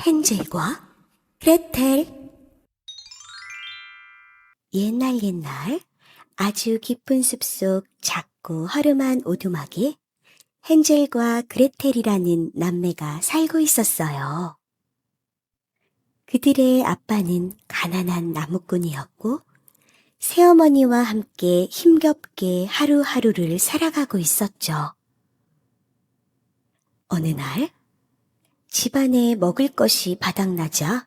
헨젤과 그레텔. 옛날 아주 깊은 숲속 작고 허름한 오두막에 헨젤과 그레텔이라는 남매가 살고 있었어요. 그들의 아빠는 가난한 나무꾼이었고 새어머니와 함께 힘겹게 하루하루를 살아가고 있었죠. 어느 날 집안에 먹을 것이 바닥나자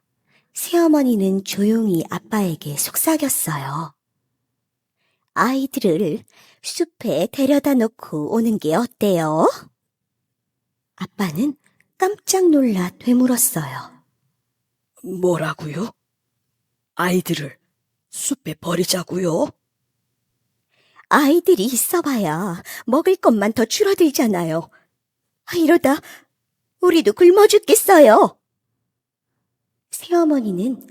새어머니는 조용히 아빠에게 속삭였어요. 아이들을 숲에 데려다 놓고 오는 게 어때요? 아빠는 깜짝 놀라 되물었어요. 뭐라고요? 아이들을 숲에 버리자고요? 아이들이 있어봐야 먹을 것만 더 줄어들잖아요. 이러다 우리도 굶어 죽겠어요. 새어머니는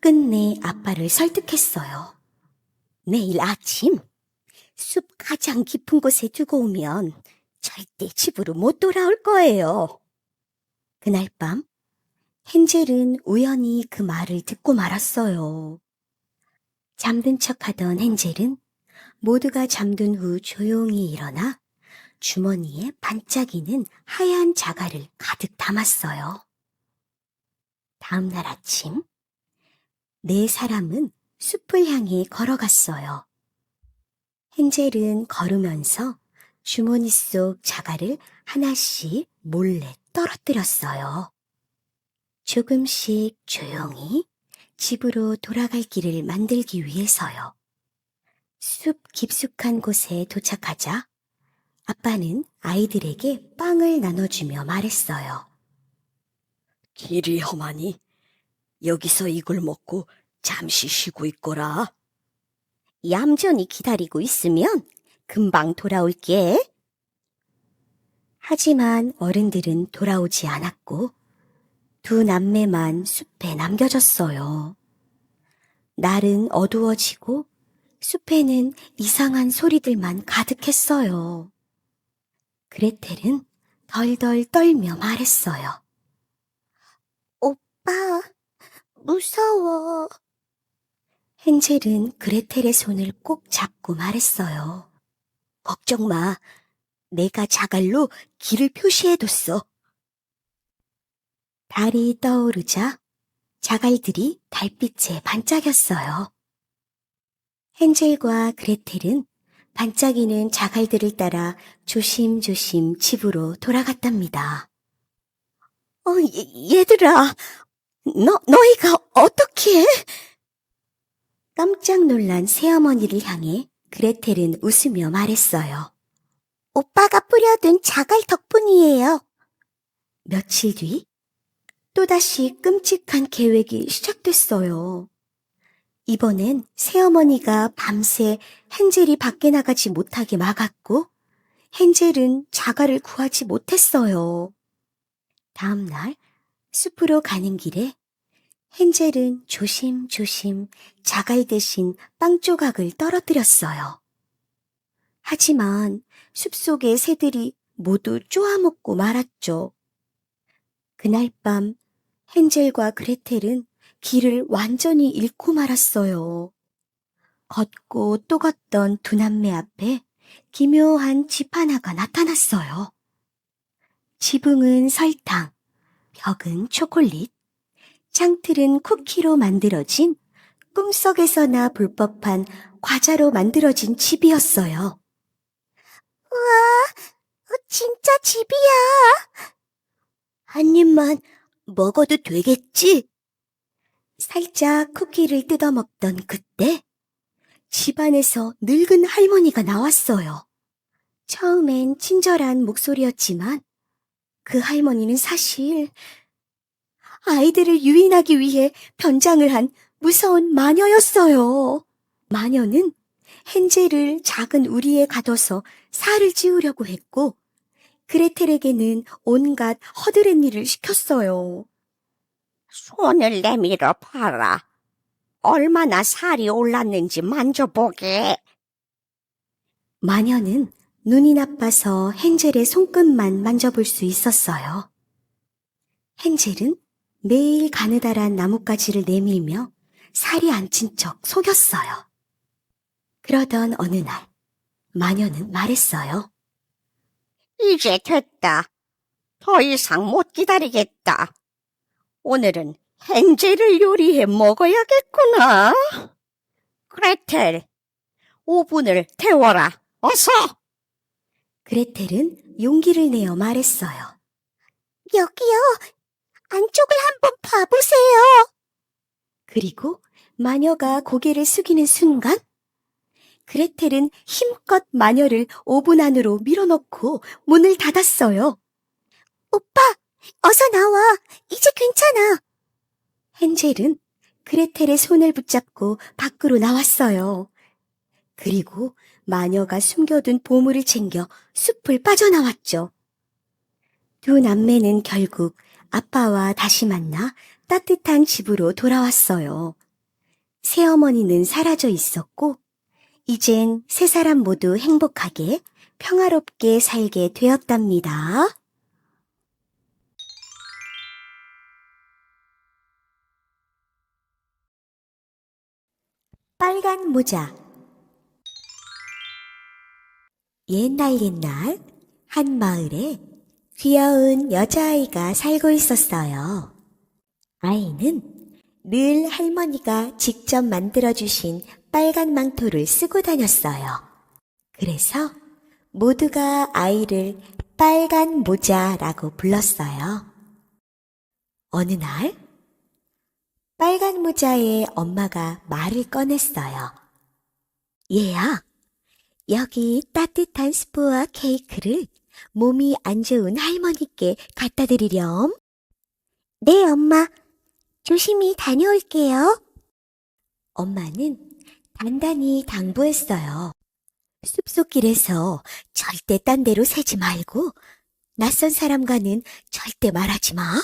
끝내 아빠를 설득했어요. 내일 아침 숲 가장 깊은 곳에 두고 오면 절대 집으로 못 돌아올 거예요. 그날 밤 헨젤은 우연히 그 말을 듣고 말았어요. 잠든 척하던 헨젤은 모두가 잠든 후 조용히 일어나 주머니에 반짝이는 하얀 자갈을 가득 담았어요. 다음 날 아침, 네 사람은 숲을 향해 걸어갔어요. 헨젤은 걸으면서 주머니 속 자갈을 하나씩 몰래 떨어뜨렸어요. 조금씩 조용히 집으로 돌아갈 길을 만들기 위해서요. 숲 깊숙한 곳에 도착하자 아빠는 아이들에게 빵을 나눠주며 말했어요. 길이 험하니 여기서 이걸 먹고 잠시 쉬고 있거라. 얌전히 기다리고 있으면 금방 돌아올게. 하지만 어른들은 돌아오지 않았고 두 남매만 숲에 남겨졌어요. 날은 어두워지고 숲에는 이상한 소리들만 가득했어요. 그레텔은 덜덜 떨며 말했어요. 오빠, 무서워. 헨젤은 그레텔의 손을 꼭 잡고 말했어요. 걱정 마. 내가 자갈로 길을 표시해뒀어. 달이 떠오르자 자갈들이 달빛에 반짝였어요. 헨젤과 그레텔은 반짝이는 자갈들을 따라 조심조심 집으로 돌아갔답니다. 얘들아, 너희가 어떻게? 깜짝 놀란 새어머니를 향해 그레텔은 웃으며 말했어요. 오빠가 뿌려둔 자갈 덕분이에요. 며칠 뒤 또다시 끔찍한 계획이 시작됐어요. 이번엔 새어머니가 밤새 헨젤이 밖에 나가지 못하게 막았고 헨젤은 자갈을 구하지 못했어요. 다음 날 숲으로 가는 길에 헨젤은 조심조심 자갈 대신 빵 조각을 떨어뜨렸어요. 하지만 숲속의 새들이 모두 쪼아먹고 말았죠. 그날 밤 헨젤과 그레텔은 길을 완전히 잃고 말았어요. 걷고 또 걷던 두 남매 앞에 기묘한 집 하나가 나타났어요. 지붕은 설탕, 벽은 초콜릿, 창틀은 쿠키로 만들어진 꿈속에서나 볼 법한 과자로 만들어진 집이었어요. 우와, 진짜 집이야. 한 입만 먹어도 되겠지? 살짝 쿠키를 뜯어먹던 그때 집안에서 늙은 할머니가 나왔어요. 처음엔 친절한 목소리였지만 그 할머니는 사실 아이들을 유인하기 위해 변장을 한 무서운 마녀였어요. 마녀는 헨젤을 작은 우리에 가둬서 살을 찌우려고 했고 그레텔에게는 온갖 허드렛 일을 시켰어요. 손을 내밀어 봐라. 얼마나 살이 올랐는지 만져보게. 마녀는 눈이 나빠서 헨젤의 손끝만 만져볼 수 있었어요. 헨젤은 매일 가느다란 나뭇가지를 내밀며 살이 안 찐 척 속였어요. 그러던 어느 날, 마녀는 말했어요. 이제 됐다. 더 이상 못 기다리겠다. 오늘은 헨젤을 요리해 먹어야겠구나. 그레텔, 오븐을 태워라. 어서! 그레텔은 용기를 내어 말했어요. 여기요. 안쪽을 한번 봐보세요. 그리고 마녀가 고개를 숙이는 순간 그레텔은 힘껏 마녀를 오븐 안으로 밀어넣고 문을 닫았어요. 오빠, 어서 나와. 이제 괜찮아. 헨젤은 그레텔의 손을 붙잡고 밖으로 나왔어요. 그리고 마녀가 숨겨둔 보물을 챙겨 숲을 빠져나왔죠. 두 남매는 결국 아빠와 다시 만나 따뜻한 집으로 돌아왔어요. 새어머니는 사라져 있었고, 이젠 세 사람 모두 행복하게 평화롭게 살게 되었답니다. 빨간 모자. 옛날 한 마을에 귀여운 여자아이가 살고 있었어요. 아이는 늘 할머니가 직접 만들어주신 빨간 망토를 쓰고 다녔어요. 그래서 모두가 아이를 빨간 모자라고 불렀어요. 어느 날 빨간 모자의 엄마가 말을 꺼냈어요. 얘야, 여기 따뜻한 스프와 케이크를 몸이 안 좋은 할머니께 갖다 드리렴. 네, 엄마. 조심히 다녀올게요. 엄마는 단단히 당부했어요. 숲속길에서 절대 딴 데로 새지 말고 낯선 사람과는 절대 말하지 마.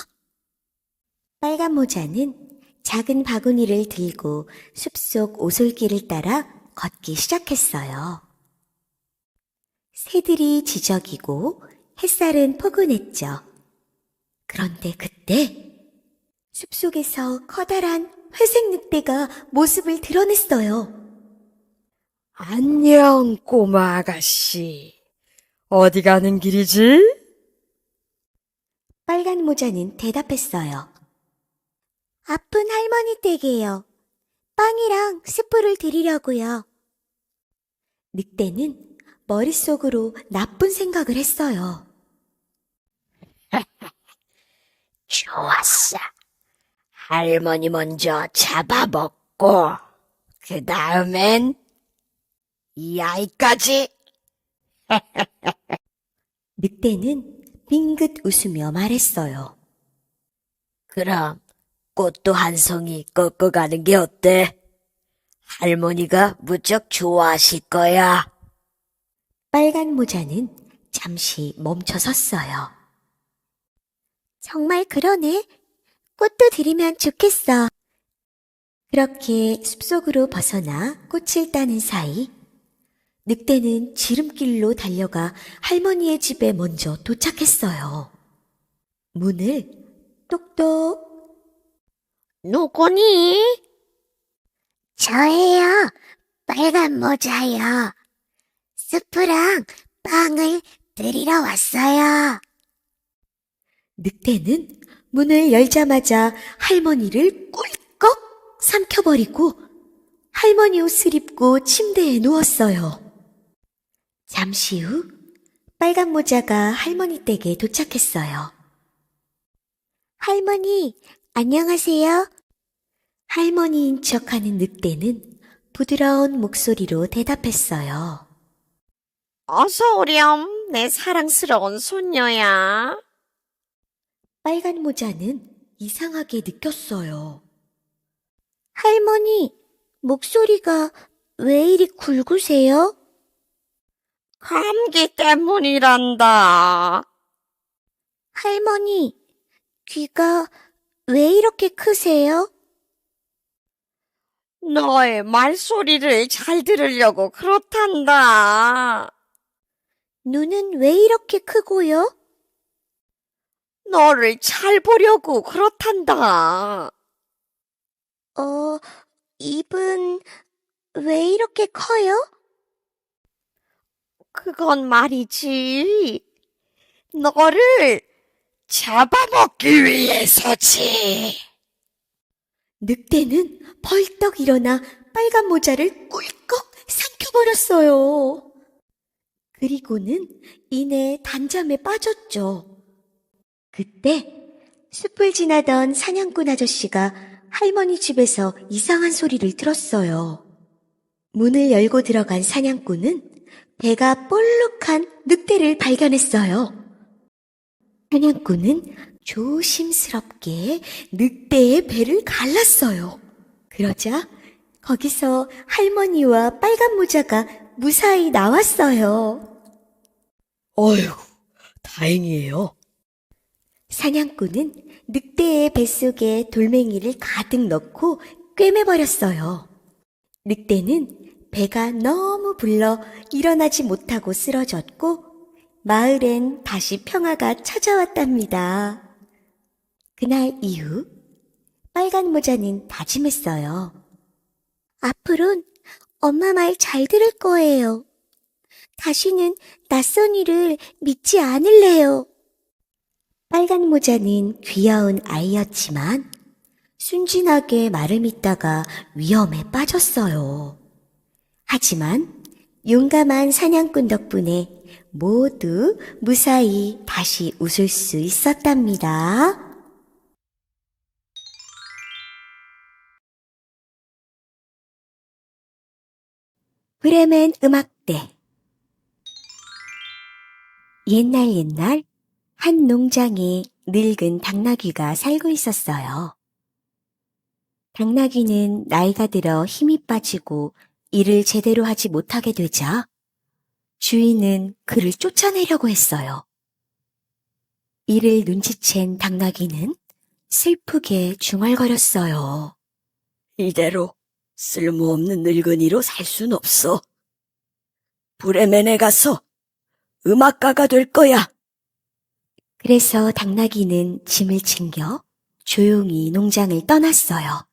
빨간 모자는 작은 바구니를 들고 숲속 오솔길을 따라 걷기 시작했어요. 새들이 지저귀고 햇살은 포근했죠. 그런데 그때 숲속에서 커다란 회색 늑대가 모습을 드러냈어요. 안녕, 꼬마 아가씨. 어디 가는 길이지? 빨간 모자는 대답했어요. 아픈 할머니 댁이에요. 빵이랑 스프를 드리려고요. 늑대는 머릿속으로 나쁜 생각을 했어요. 좋았어. 할머니 먼저 잡아먹고, 그 다음엔 이 아이까지. 늑대는 빙긋 웃으며 말했어요. 그럼 꽃도 한 송이 꺾어 가는 게 어때? 할머니가 무척 좋아하실 거야. 빨간 모자는 잠시 멈춰 섰어요. 정말 그러네. 꽃도 드리면 좋겠어. 그렇게 숲속으로 벗어나 꽃을 따는 사이 늑대는 지름길로 달려가 할머니의 집에 먼저 도착했어요. 문을 똑똑. 누구니? 저예요. 빨간 모자요. 스프랑 빵을 드리러 왔어요. 늑대는 문을 열자마자 할머니를 꿀꺽 삼켜버리고 할머니 옷을 입고 침대에 누웠어요. 잠시 후 빨간 모자가 할머니 댁에 도착했어요. 할머니, 안녕하세요. 할머니인 척하는 늑대는 부드러운 목소리로 대답했어요. 어서 오렴, 내 사랑스러운 손녀야. 빨간 모자는 이상하게 느꼈어요. 할머니, 목소리가 왜 이리 굵으세요? 감기 때문이란다. 할머니, 귀가 왜 이렇게 크세요? 너의 말소리를 잘 들으려고 그렇단다. 눈은 왜 이렇게 크고요? 너를 잘 보려고 그렇단다. 입은 왜 이렇게 커요? 그건 말이지. 너를 잡아먹기 위해서지. 늑대는 벌떡 일어나 빨간 모자를 꿀꺽 삼켜버렸어요. 그리고는 이내 단잠에 빠졌죠. 그때 숲을 지나던 사냥꾼 아저씨가 할머니 집에서 이상한 소리를 들었어요. 문을 열고 들어간 사냥꾼은 배가 볼록한 늑대를 발견했어요. 사냥꾼은 조심스럽게 늑대의 배를 갈랐어요. 그러자 거기서 할머니와 빨간 모자가 무사히 나왔어요. 어휴, 다행이에요. 사냥꾼은 늑대의 뱃속에 돌멩이를 가득 넣고 꿰매버렸어요. 늑대는 배가 너무 불러 일어나지 못하고 쓰러졌고 마을엔 다시 평화가 찾아왔답니다. 그날 이후 빨간 모자는 다짐했어요. 앞으론 엄마 말 잘 들을 거예요. 다시는 낯선 일을 믿지 않을래요. 빨간 모자는 귀여운 아이였지만 순진하게 말을 믿다가 위험에 빠졌어요. 하지만 용감한 사냥꾼 덕분에 모두 무사히 다시 웃을 수 있었답니다. 브레멘 음악대. 옛날 한 농장에 늙은 당나귀가 살고 있었어요. 당나귀는 나이가 들어 힘이 빠지고 일을 제대로 하지 못하게 되자 주인은 그를 쫓아내려고 했어요. 이를 눈치챈 당나귀는 슬프게 중얼거렸어요. 이대로 쓸모없는 늙은이로 살 순 없어. 브레멘에 가서 음악가가 될 거야. 그래서 당나귀는 짐을 챙겨 조용히 농장을 떠났어요.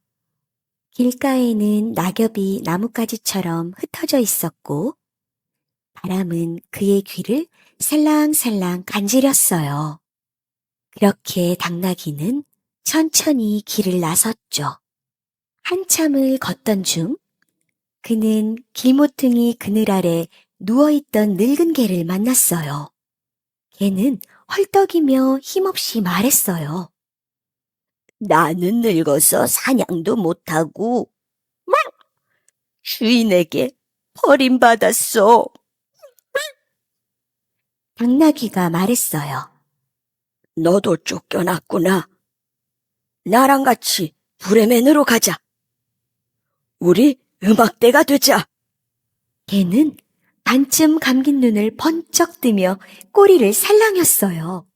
길가에는 낙엽이 나뭇가지처럼 흩어져 있었고 바람은 그의 귀를 살랑살랑 간지렸어요. 그렇게 당나귀는 천천히 길을 나섰죠. 한참을 걷던 중 그는 길모퉁이 그늘 아래 누워있던 늙은 개를 만났어요. 개는 헐떡이며 힘없이 말했어요. 나는 늙어서 사냥도 못하고 주인에게 버림받았어. 당나귀가 말했어요. 너도 쫓겨났구나. 나랑 같이 브레멘으로 가자. 우리 음악대가 되자. 개는 반쯤 감긴 눈을 번쩍 뜨며 꼬리를 살랑였어요.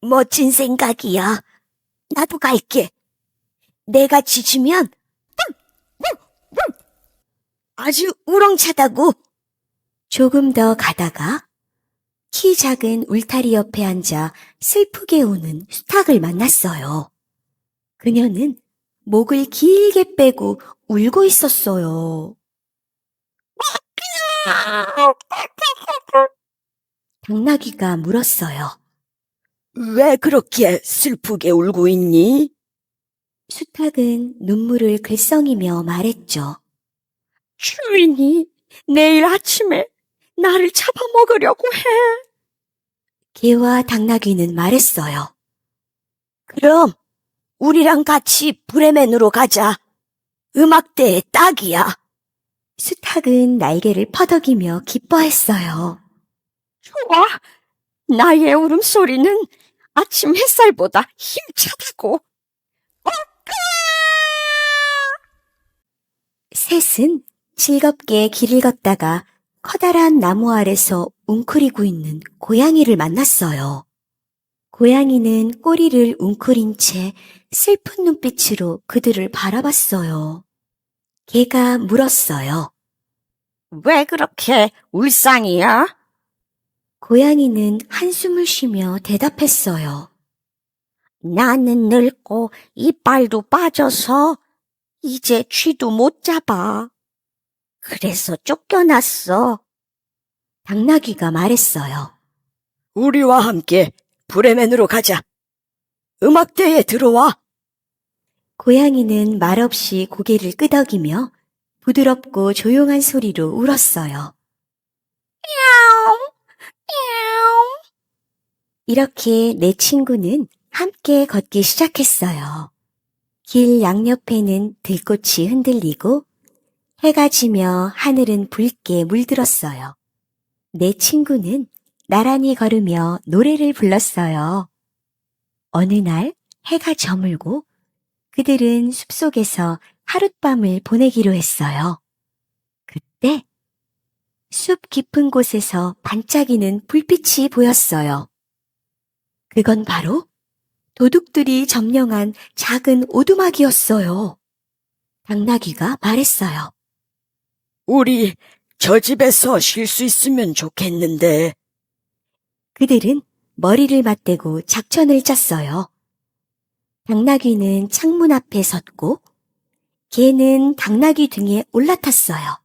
멋진 생각이야. 나도 갈게. 내가 짖으면 아주 우렁차다고. 조금 더 가다가 키 작은 울타리 옆에 앉아 슬프게 우는 수탉을 만났어요. 그녀는 목을 길게 빼고 울고 있었어요. 당나귀가 물었어요. 왜 그렇게 슬프게 울고 있니? 수탉은 눈물을 글썽이며 말했죠. 주인이 내일 아침에 나를 잡아먹으려고 해. 개와 당나귀는 말했어요. 그럼 우리랑 같이 브레멘으로 가자. 음악대에 딱이야. 수탉은 날개를 퍼덕이며 기뻐했어요. 좋아. 나의 울음소리는 아침 햇살보다 힘차다고. 셋은 즐겁게 길을 걷다가 커다란 나무 아래서 웅크리고 있는 고양이를 만났어요. 고양이는 꼬리를 웅크린 채 슬픈 눈빛으로 그들을 바라봤어요. 개가 물었어요. 왜 그렇게 울상이야? 고양이는 한숨을 쉬며 대답했어요. 나는 늙고 이빨도 빠져서 이제 쥐도 못 잡아. 그래서 쫓겨났어. 당나귀가 말했어요. 우리와 함께 브레멘으로 가자. 음악대에 들어와. 고양이는 말없이 고개를 끄덕이며 부드럽고 조용한 소리로 울었어요. 이렇게 내 친구는 함께 걷기 시작했어요. 길 양옆에는 들꽃이 흔들리고 해가 지며 하늘은 붉게 물들었어요. 내 친구는 나란히 걸으며 노래를 불렀어요. 어느 날 해가 저물고 그들은 숲속에서 하룻밤을 보내기로 했어요. 그때 숲 깊은 곳에서 반짝이는 불빛이 보였어요. 그건 바로 도둑들이 점령한 작은 오두막이었어요. 당나귀가 말했어요. 우리 저 집에서 쉴 수 있으면 좋겠는데. 그들은 머리를 맞대고 작전을 짰어요. 당나귀는 창문 앞에 섰고 개는 당나귀 등에 올라탔어요.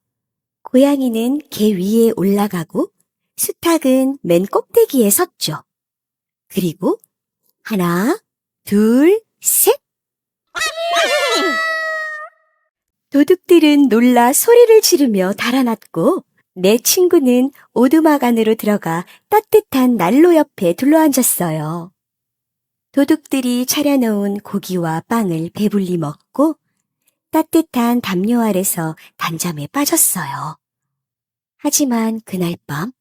고양이는 개 위에 올라가고 수탉은 맨 꼭대기에 섰죠. 그리고 하나, 둘, 셋! 도둑들은 놀라 소리를 지르며 달아났고 내 친구는 오두막 안으로 들어가 따뜻한 난로 옆에 둘러앉았어요. 도둑들이 차려놓은 고기와 빵을 배불리 먹고 따뜻한 담요 아래서 단잠에 빠졌어요. 하지만 그날 밤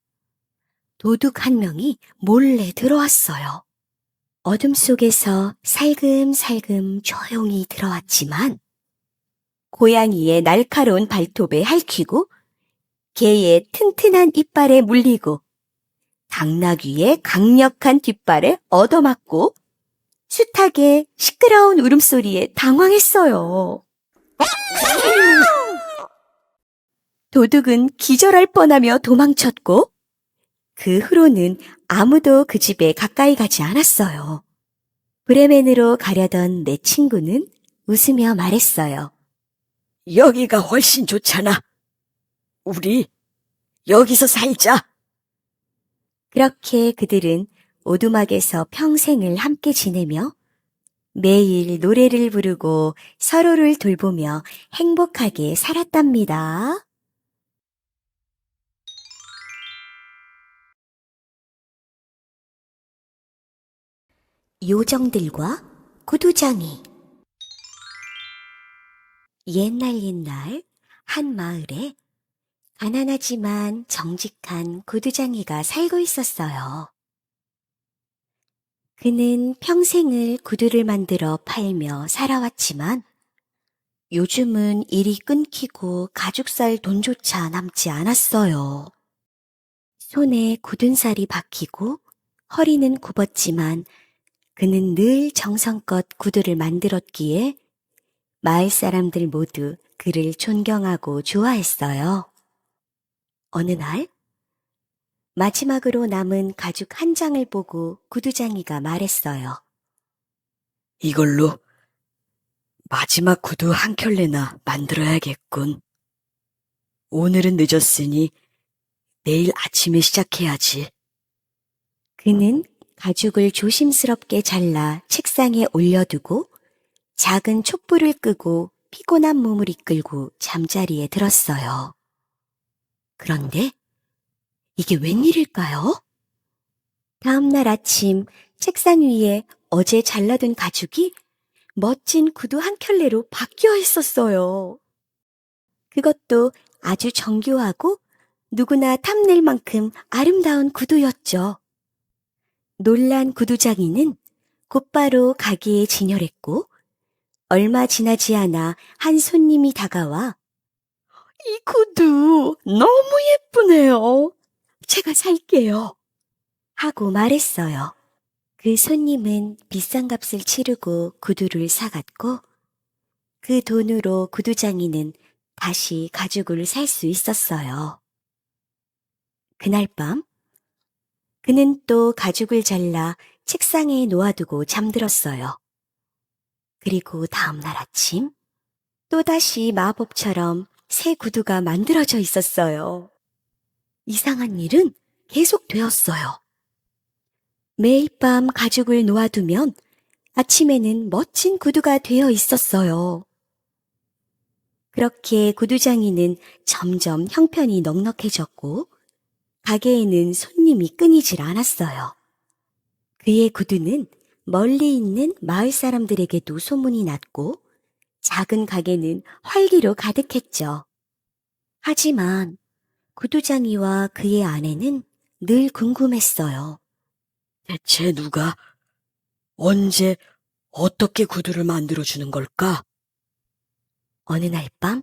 도둑 한 명이 몰래 들어왔어요. 어둠 속에서 살금살금 조용히 들어왔지만 고양이의 날카로운 발톱에 핥히고 개의 튼튼한 이빨에 물리고 당나귀의 강력한 뒷발에 얻어맞고 수탉의 시끄러운 울음소리에 당황했어요. 도둑은 기절할 뻔하며 도망쳤고 그 후로는 아무도 그 집에 가까이 가지 않았어요. 브레멘으로 가려던 내 친구는 웃으며 말했어요. 여기가 훨씬 좋잖아. 우리 여기서 살자. 그렇게 그들은 오두막에서 평생을 함께 지내며 매일 노래를 부르고 서로를 돌보며 행복하게 살았답니다. 요정들과 구두장이. 옛날 한 마을에 가난하지만 정직한 구두장이가 살고 있었어요. 그는 평생을 구두를 만들어 팔며 살아왔지만 요즘은 일이 끊기고 가죽 살 돈조차 남지 않았어요. 손에 굳은 살이 박히고 허리는 굽었지만 그는 늘 정성껏 구두를 만들었기에 마을 사람들 모두 그를 존경하고 좋아했어요. 어느 날 마지막으로 남은 가죽 한 장을 보고 구두장이가 말했어요. 이걸로 마지막 구두 한 켤레나 만들어야겠군. 오늘은 늦었으니 내일 아침에 시작해야지. 그는 가죽을 조심스럽게 잘라 책상에 올려두고 작은 촛불을 끄고 피곤한 몸을 이끌고 잠자리에 들었어요. 그런데 이게 웬일일까요? 다음 날 아침 책상 위에 어제 잘라둔 가죽이 멋진 구두 한 켤레로 바뀌어 있었어요. 그것도 아주 정교하고 누구나 탐낼 만큼 아름다운 구두였죠. 놀란 구두장이는 곧바로 가게에 진열했고 얼마 지나지 않아 한 손님이 다가와 이 구두 너무 예쁘네요. 제가 살게요. 하고 말했어요. 그 손님은 비싼 값을 치르고 구두를 사갔고 그 돈으로 구두장이는 다시 가죽을 살 수 있었어요. 그날 밤 그는 또 가죽을 잘라 책상에 놓아두고 잠들었어요. 그리고 다음날 아침 또다시 마법처럼 새 구두가 만들어져 있었어요. 이상한 일은 계속 되었어요. 매일 밤 가죽을 놓아두면 아침에는 멋진 구두가 되어 있었어요. 그렇게 구두장이는 점점 형편이 넉넉해졌고 가게에는 손님이 끊이질 않았어요. 그의 구두는 멀리 있는 마을 사람들에게도 소문이 났고 작은 가게는 활기로 가득했죠. 하지만 구두장이와 그의 아내는 늘 궁금했어요. 대체 누가, 언제, 어떻게 구두를 만들어주는 걸까? 어느 날 밤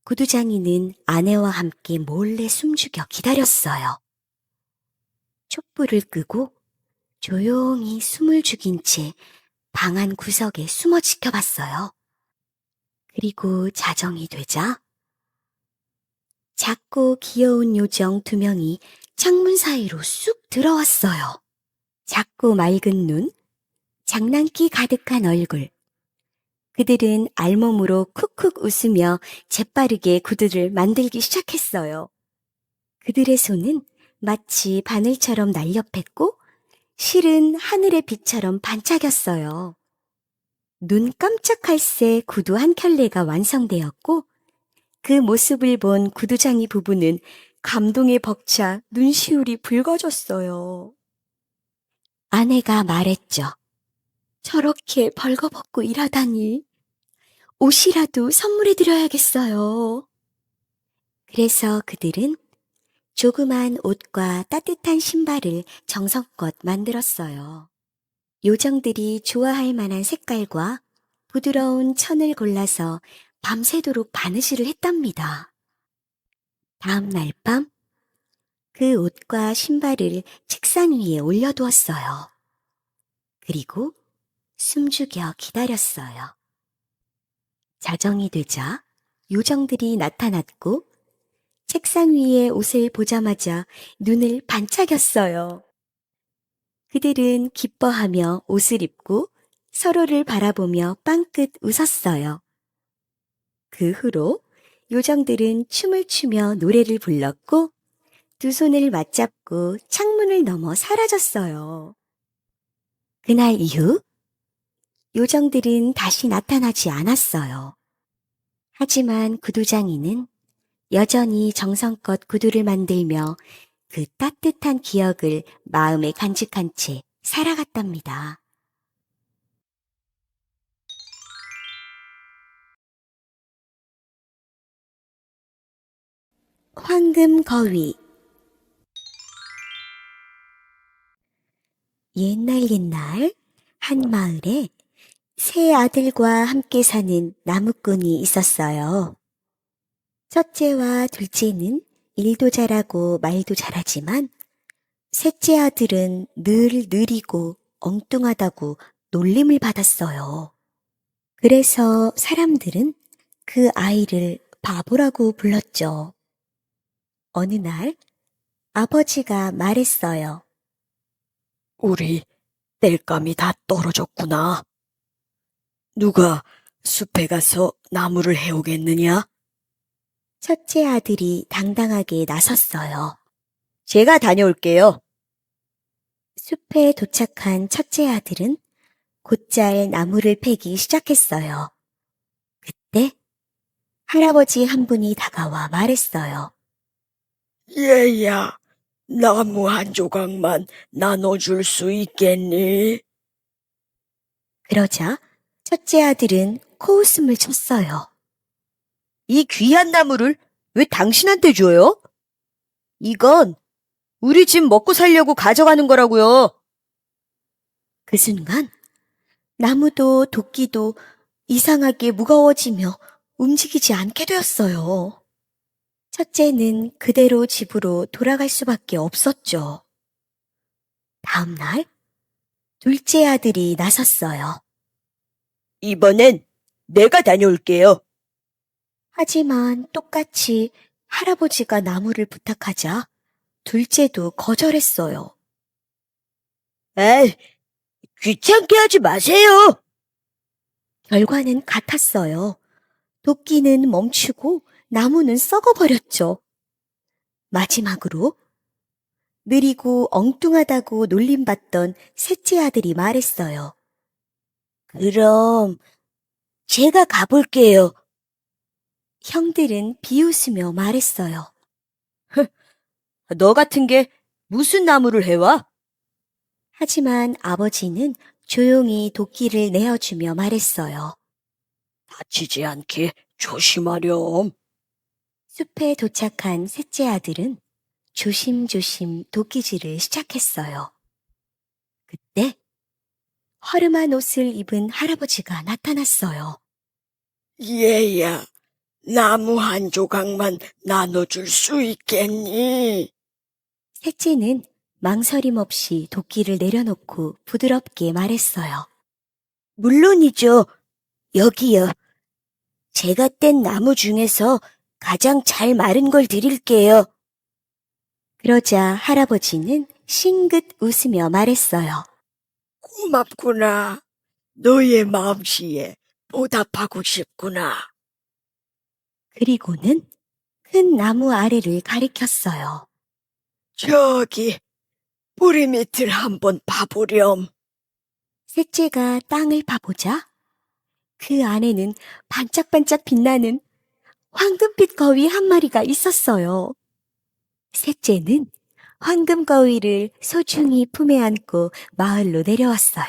구두장이는 아내와 함께 몰래 숨죽여 기다렸어요. 촛불을 끄고 조용히 숨을 죽인 채 방 안 구석에 숨어 지켜봤어요. 그리고 자정이 되자 작고 귀여운 요정 2명이 창문 사이로 쑥 들어왔어요. 작고 맑은 눈, 장난기 가득한 얼굴. 그들은 알몸으로 쿡쿡 웃으며 재빠르게 구두를 만들기 시작했어요. 그들의 손은 마치 바늘처럼 날렵했고 실은 하늘의 빛처럼 반짝였어요. 눈 깜짝할 새 구두 한 켤레가 완성되었고 그 모습을 본 구두장이 부부는 감동에 벅차 눈시울이 붉어졌어요. 아내가 말했죠. 저렇게 벌거벗고 일하다니 옷이라도 선물해드려야겠어요. 그래서 그들은 조그만 옷과 따뜻한 신발을 정성껏 만들었어요. 요정들이 좋아할 만한 색깔과 부드러운 천을 골라서 밤새도록 바느질을 했답니다. 다음 날 밤, 그 옷과 신발을 책상 위에 올려두었어요. 그리고 숨죽여 기다렸어요. 자정이 되자 요정들이 나타났고 책상 위에 옷을 보자마자 눈을 반짝였어요. 그들은 기뻐하며 옷을 입고 서로를 바라보며 빵긋 웃었어요. 그 후로 요정들은 춤을 추며 노래를 불렀고 두 손을 맞잡고 창문을 넘어 사라졌어요. 그날 이후 요정들은 다시 나타나지 않았어요. 하지만 구두장이는 여전히 정성껏 구두를 만들며 그 따뜻한 기억을 마음에 간직한 채 살아갔답니다. 황금 거위. 옛날 한 마을에 세 아들과 함께 사는 나무꾼이 있었어요. 첫째와 둘째는 일도 잘하고 말도 잘하지만 셋째 아들은 늘 느리고 엉뚱하다고 놀림을 받았어요. 그래서 사람들은 그 아이를 바보라고 불렀죠. 어느 날 아버지가 말했어요. 우리 땔감이 다 떨어졌구나. 누가 숲에 가서 나무를 해오겠느냐? 첫째 아들이 당당하게 나섰어요. 제가 다녀올게요. 숲에 도착한 첫째 아들은 곧잘 나무를 패기 시작했어요. 그때 할아버지 한 분이 다가와 말했어요. 얘야, 나무 한 조각만 나눠줄 수 있겠니? 그러자 첫째 아들은 코웃음을 쳤어요. 이 귀한 나무를 왜 당신한테 줘요? 이건 우리 집 먹고 살려고 가져가는 거라고요. 그 순간 나무도 도끼도 이상하게 무거워지며 움직이지 않게 되었어요. 첫째는 그대로 집으로 돌아갈 수밖에 없었죠. 다음 날 둘째 아들이 나섰어요. 이번엔 내가 다녀올게요. 하지만 똑같이 할아버지가 나무를 부탁하자 둘째도 거절했어요. 에이, 귀찮게 하지 마세요. 결과는 같았어요. 도끼는 멈추고 나무는 썩어버렸죠. 마지막으로 느리고 엉뚱하다고 놀림받던 셋째 아들이 말했어요. 그럼 제가 가볼게요. 형들은 비웃으며 말했어요. 너 같은 게 무슨 나무를 해와? 하지만 아버지는 조용히 도끼를 내어주며 말했어요. 다치지 않게 조심하렴. 숲에 도착한 셋째 아들은 조심조심 도끼질을 시작했어요. 그때 허름한 옷을 입은 할아버지가 나타났어요. 얘야, 나무 한 조각만 나눠줄 수 있겠니? 셋째는 망설임 없이 도끼를 내려놓고 부드럽게 말했어요. 물론이죠. 여기요. 제가 뗀 나무 중에서 가장 잘 마른 걸 드릴게요. 그러자 할아버지는 싱긋 웃으며 말했어요. 고맙구나. 너의 마음씨에 보답하고 싶구나. 그리고는 큰 나무 아래를 가리켰어요. 저기, 뿌리 밑을 한번 봐보렴. 셋째가 땅을 파보자 그 안에는 반짝반짝 빛나는 황금빛 거위 한 마리가 있었어요. 셋째는 황금 거위를 소중히 품에 안고 마을로 내려왔어요.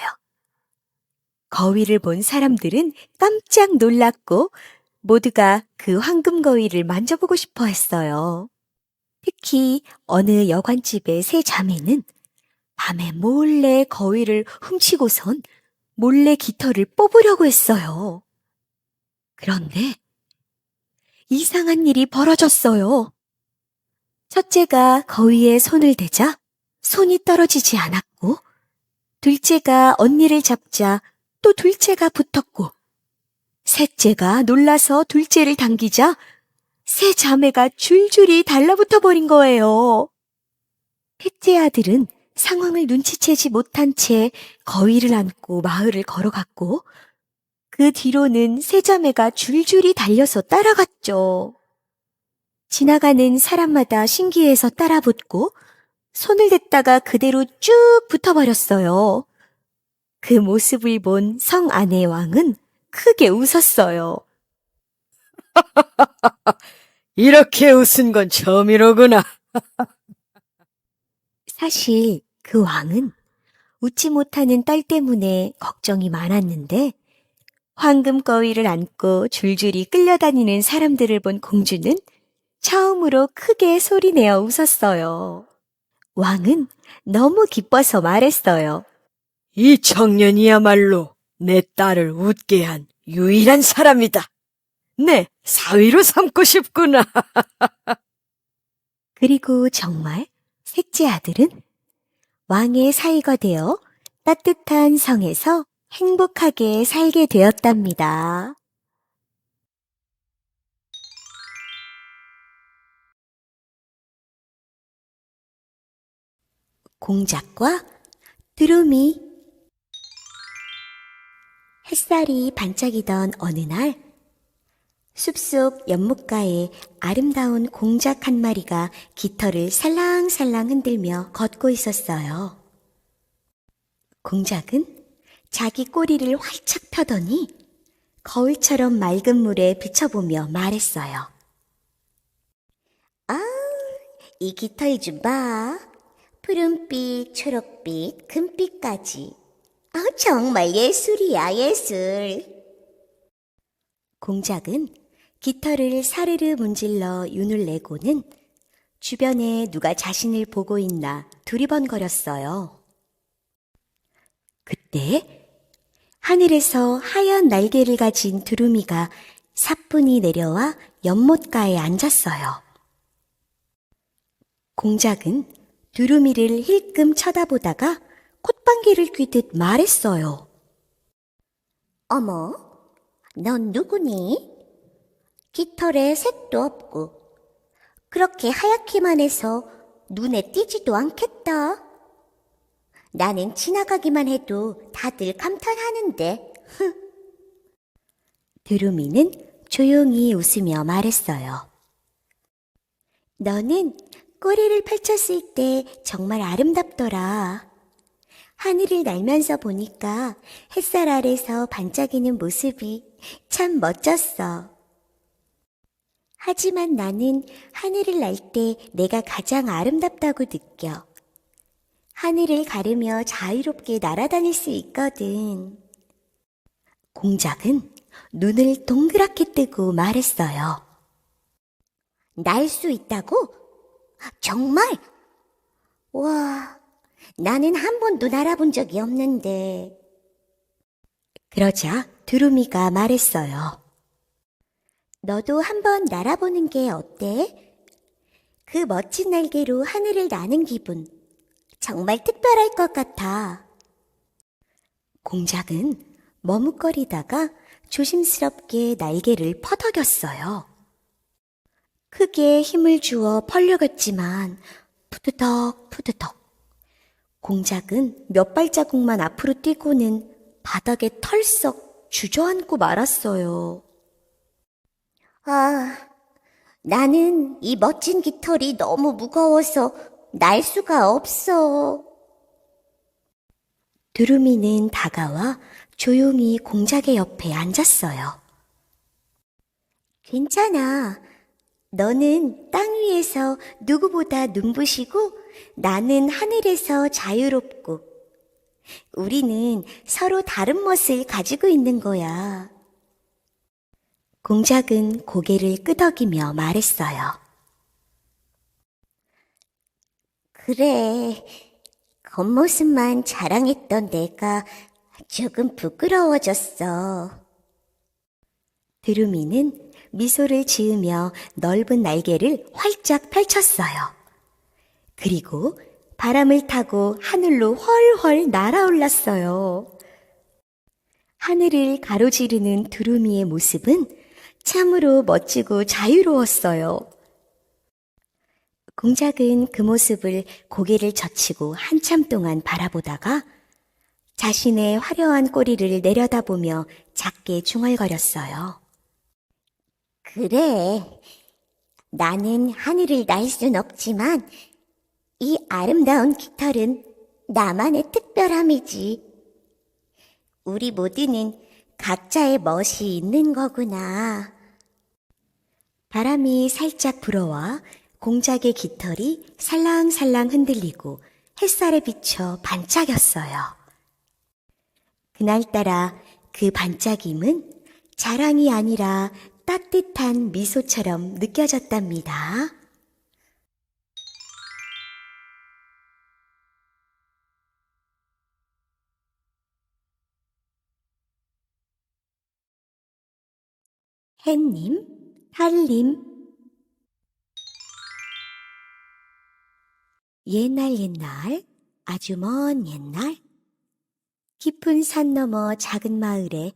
거위를 본 사람들은 깜짝 놀랐고 모두가 그 황금 거위를 만져보고 싶어 했어요. 특히 어느 여관집의 세 자매는 밤에 몰래 거위를 훔치고선 몰래 깃털을 뽑으려고 했어요. 그런데 이상한 일이 벌어졌어요. 첫째가 거위에 손을 대자 손이 떨어지지 않았고, 둘째가 언니를 잡자 또 둘째가 붙었고, 셋째가 놀라서 둘째를 당기자 세 자매가 줄줄이 달라붙어 버린 거예요. 셋째 아들은 상황을 눈치채지 못한 채 거위를 안고 마을을 걸어갔고, 그 뒤로는 세 자매가 줄줄이 달려서 따라갔죠. 지나가는 사람마다 신기해서 따라붙고 손을 댔다가 그대로 쭉 붙어버렸어요. 그 모습을 본 성 아내 왕은 크게 웃었어요. 이렇게 웃은 건 처음이로구나. 사실 그 왕은 웃지 못하는 딸 때문에 걱정이 많았는데, 황금 거위를 안고 줄줄이 끌려다니는 사람들을 본 공주는 처음으로 크게 소리내어 웃었어요. 왕은 너무 기뻐서 말했어요. 이 청년이야말로 내 딸을 웃게 한 유일한 사람이다. 내 사위로 삼고 싶구나. 그리고 정말 셋째 아들은 왕의 사위가 되어 따뜻한 성에서 행복하게 살게 되었답니다. 공작과 두루미. 햇살이 반짝이던 어느 날, 숲속 연못가에 아름다운 공작 한 마리가 깃털을 살랑살랑 흔들며 걷고 있었어요. 공작은 자기 꼬리를 활착 펴더니 거울처럼 맑은 물에 비춰보며 말했어요. 아, 이 깃털 좀 봐. 푸른빛, 초록빛, 금빛까지. 정말 예술이야, 예술. 공작은 깃털을 사르르 문질러 윤을 내고는 주변에 누가 자신을 보고 있나 두리번거렸어요. 그때 하늘에서 하얀 날개를 가진 두루미가 사뿐히 내려와 연못가에 앉았어요. 공작은 두루미를 힐끔 쳐다보다가 콧방귀를 뀌듯 말했어요. 어머, 넌 누구니? 깃털에 색도 없고 그렇게 하얗기만 해서 눈에 띄지도 않겠다. 나는 지나가기만 해도 다들 감탄하는데. 두루미는 조용히 웃으며 말했어요. 너는 꼬리를 펼쳤을 때 정말 아름답더라. 하늘을 날면서 보니까 햇살 아래서 반짝이는 모습이 참 멋졌어. 하지만 나는 하늘을 날 때 내가 가장 아름답다고 느껴. 하늘을 가르며 자유롭게 날아다닐 수 있거든. 공작은 눈을 동그랗게 뜨고 말했어요. 날 수 있다고? 정말? 와, 나는 한 번도 날아본 적이 없는데. 그러자 두루미가 말했어요. 너도 한번 날아보는 게 어때? 그 멋진 날개로 하늘을 나는 기분. 정말 특별할 것 같아. 공작은 머뭇거리다가 조심스럽게 날개를 퍼덕였어요. 크게 힘을 주어 벌려갔지만 푸드덕 푸드덕. 공작은 몇 발자국만 앞으로 뛰고는 바닥에 털썩 주저앉고 말았어요. 아, 나는 이 멋진 깃털이 너무 무거워서 날 수가 없어. 두루미는 다가와 조용히 공작의 옆에 앉았어요. 괜찮아. 너는 땅 위에서 누구보다 눈부시고 나는 하늘에서 자유롭고 우리는 서로 다른 멋을 가지고 있는 거야. 공작은 고개를 끄덕이며 말했어요. 그래, 겉모습만 자랑했던 내가 조금 부끄러워졌어. 두루미는 미소를 지으며 넓은 날개를 활짝 펼쳤어요. 그리고 바람을 타고 하늘로 훨훨 날아올랐어요. 하늘을 가로지르는 두루미의 모습은 참으로 멋지고 자유로웠어요. 공작은 그 모습을 고개를 젖히고 한참 동안 바라보다가 자신의 화려한 꼬리를 내려다보며 작게 중얼거렸어요. 그래, 나는 하늘을 날 순 없지만 이 아름다운 깃털은 나만의 특별함이지. 우리 모두는 각자의 멋이 있는 거구나. 바람이 살짝 불어와 공작의 깃털이 살랑살랑 흔들리고 햇살에 비쳐 반짝였어요. 그날따라 그 반짝임은 자랑이 아니라 따뜻한 미소처럼 느껴졌답니다. 햇님, 달님. 옛날 아주 먼 옛날 깊은 산 너머 작은 마을에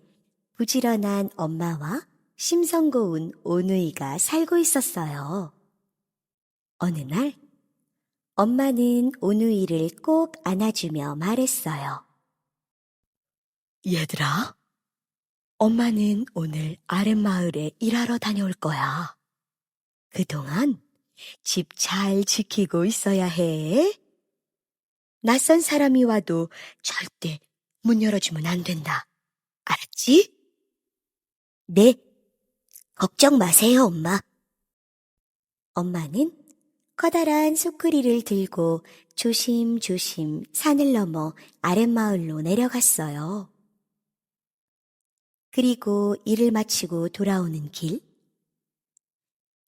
부지런한 엄마와 심성 고운 오누이가 살고 있었어요. 어느 날 엄마는 오누이를 꼭 안아주며 말했어요. 얘들아, 엄마는 오늘 아랫마을에 일하러 다녀올 거야. 그동안 집 잘 지키고 있어야 해. 낯선 사람이 와도 절대 문 열어주면 안 된다. 알았지? 네, 걱정 마세요, 엄마. 엄마는 커다란 소쿠리를 들고 조심조심 산을 넘어 아랫마을로 내려갔어요. 그리고 일을 마치고 돌아오는 길,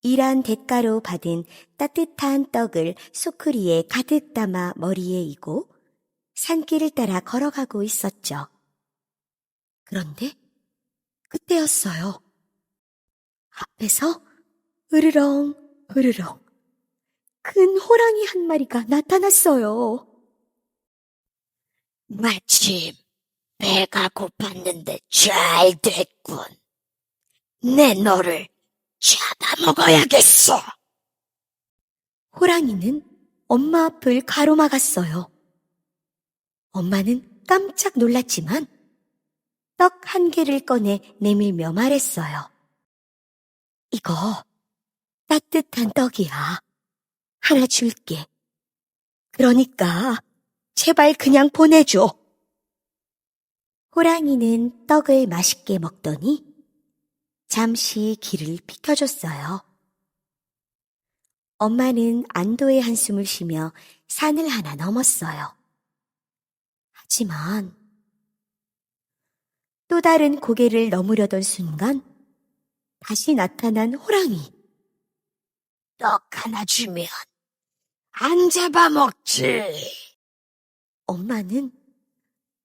일한 대가로 받은 따뜻한 떡을 소쿠리에 가득 담아 머리에 이고 산길을 따라 걸어가고 있었죠. 그런데 그때였어요. 앞에서 으르렁 으르렁 큰 호랑이 한 마리가 나타났어요. 마침 배가 고팠는데 잘 됐군. 내 너를 잡아먹어야겠어. 호랑이는 엄마 앞을 가로막았어요. 엄마는 깜짝 놀랐지만 떡 한 개를 꺼내 내밀며 말했어요. 이거 따뜻한 떡이야. 하나 줄게. 그러니까 제발 그냥 보내줘. 호랑이는 떡을 맛있게 먹더니 잠시 길을 비켜줬어요. 엄마는 안도의 한숨을 쉬며 산을 하나 넘었어요. 하지만 또 다른 고개를 넘으려던 순간 다시 나타난 호랑이. 떡 하나 주면 안 잡아먹지. 엄마는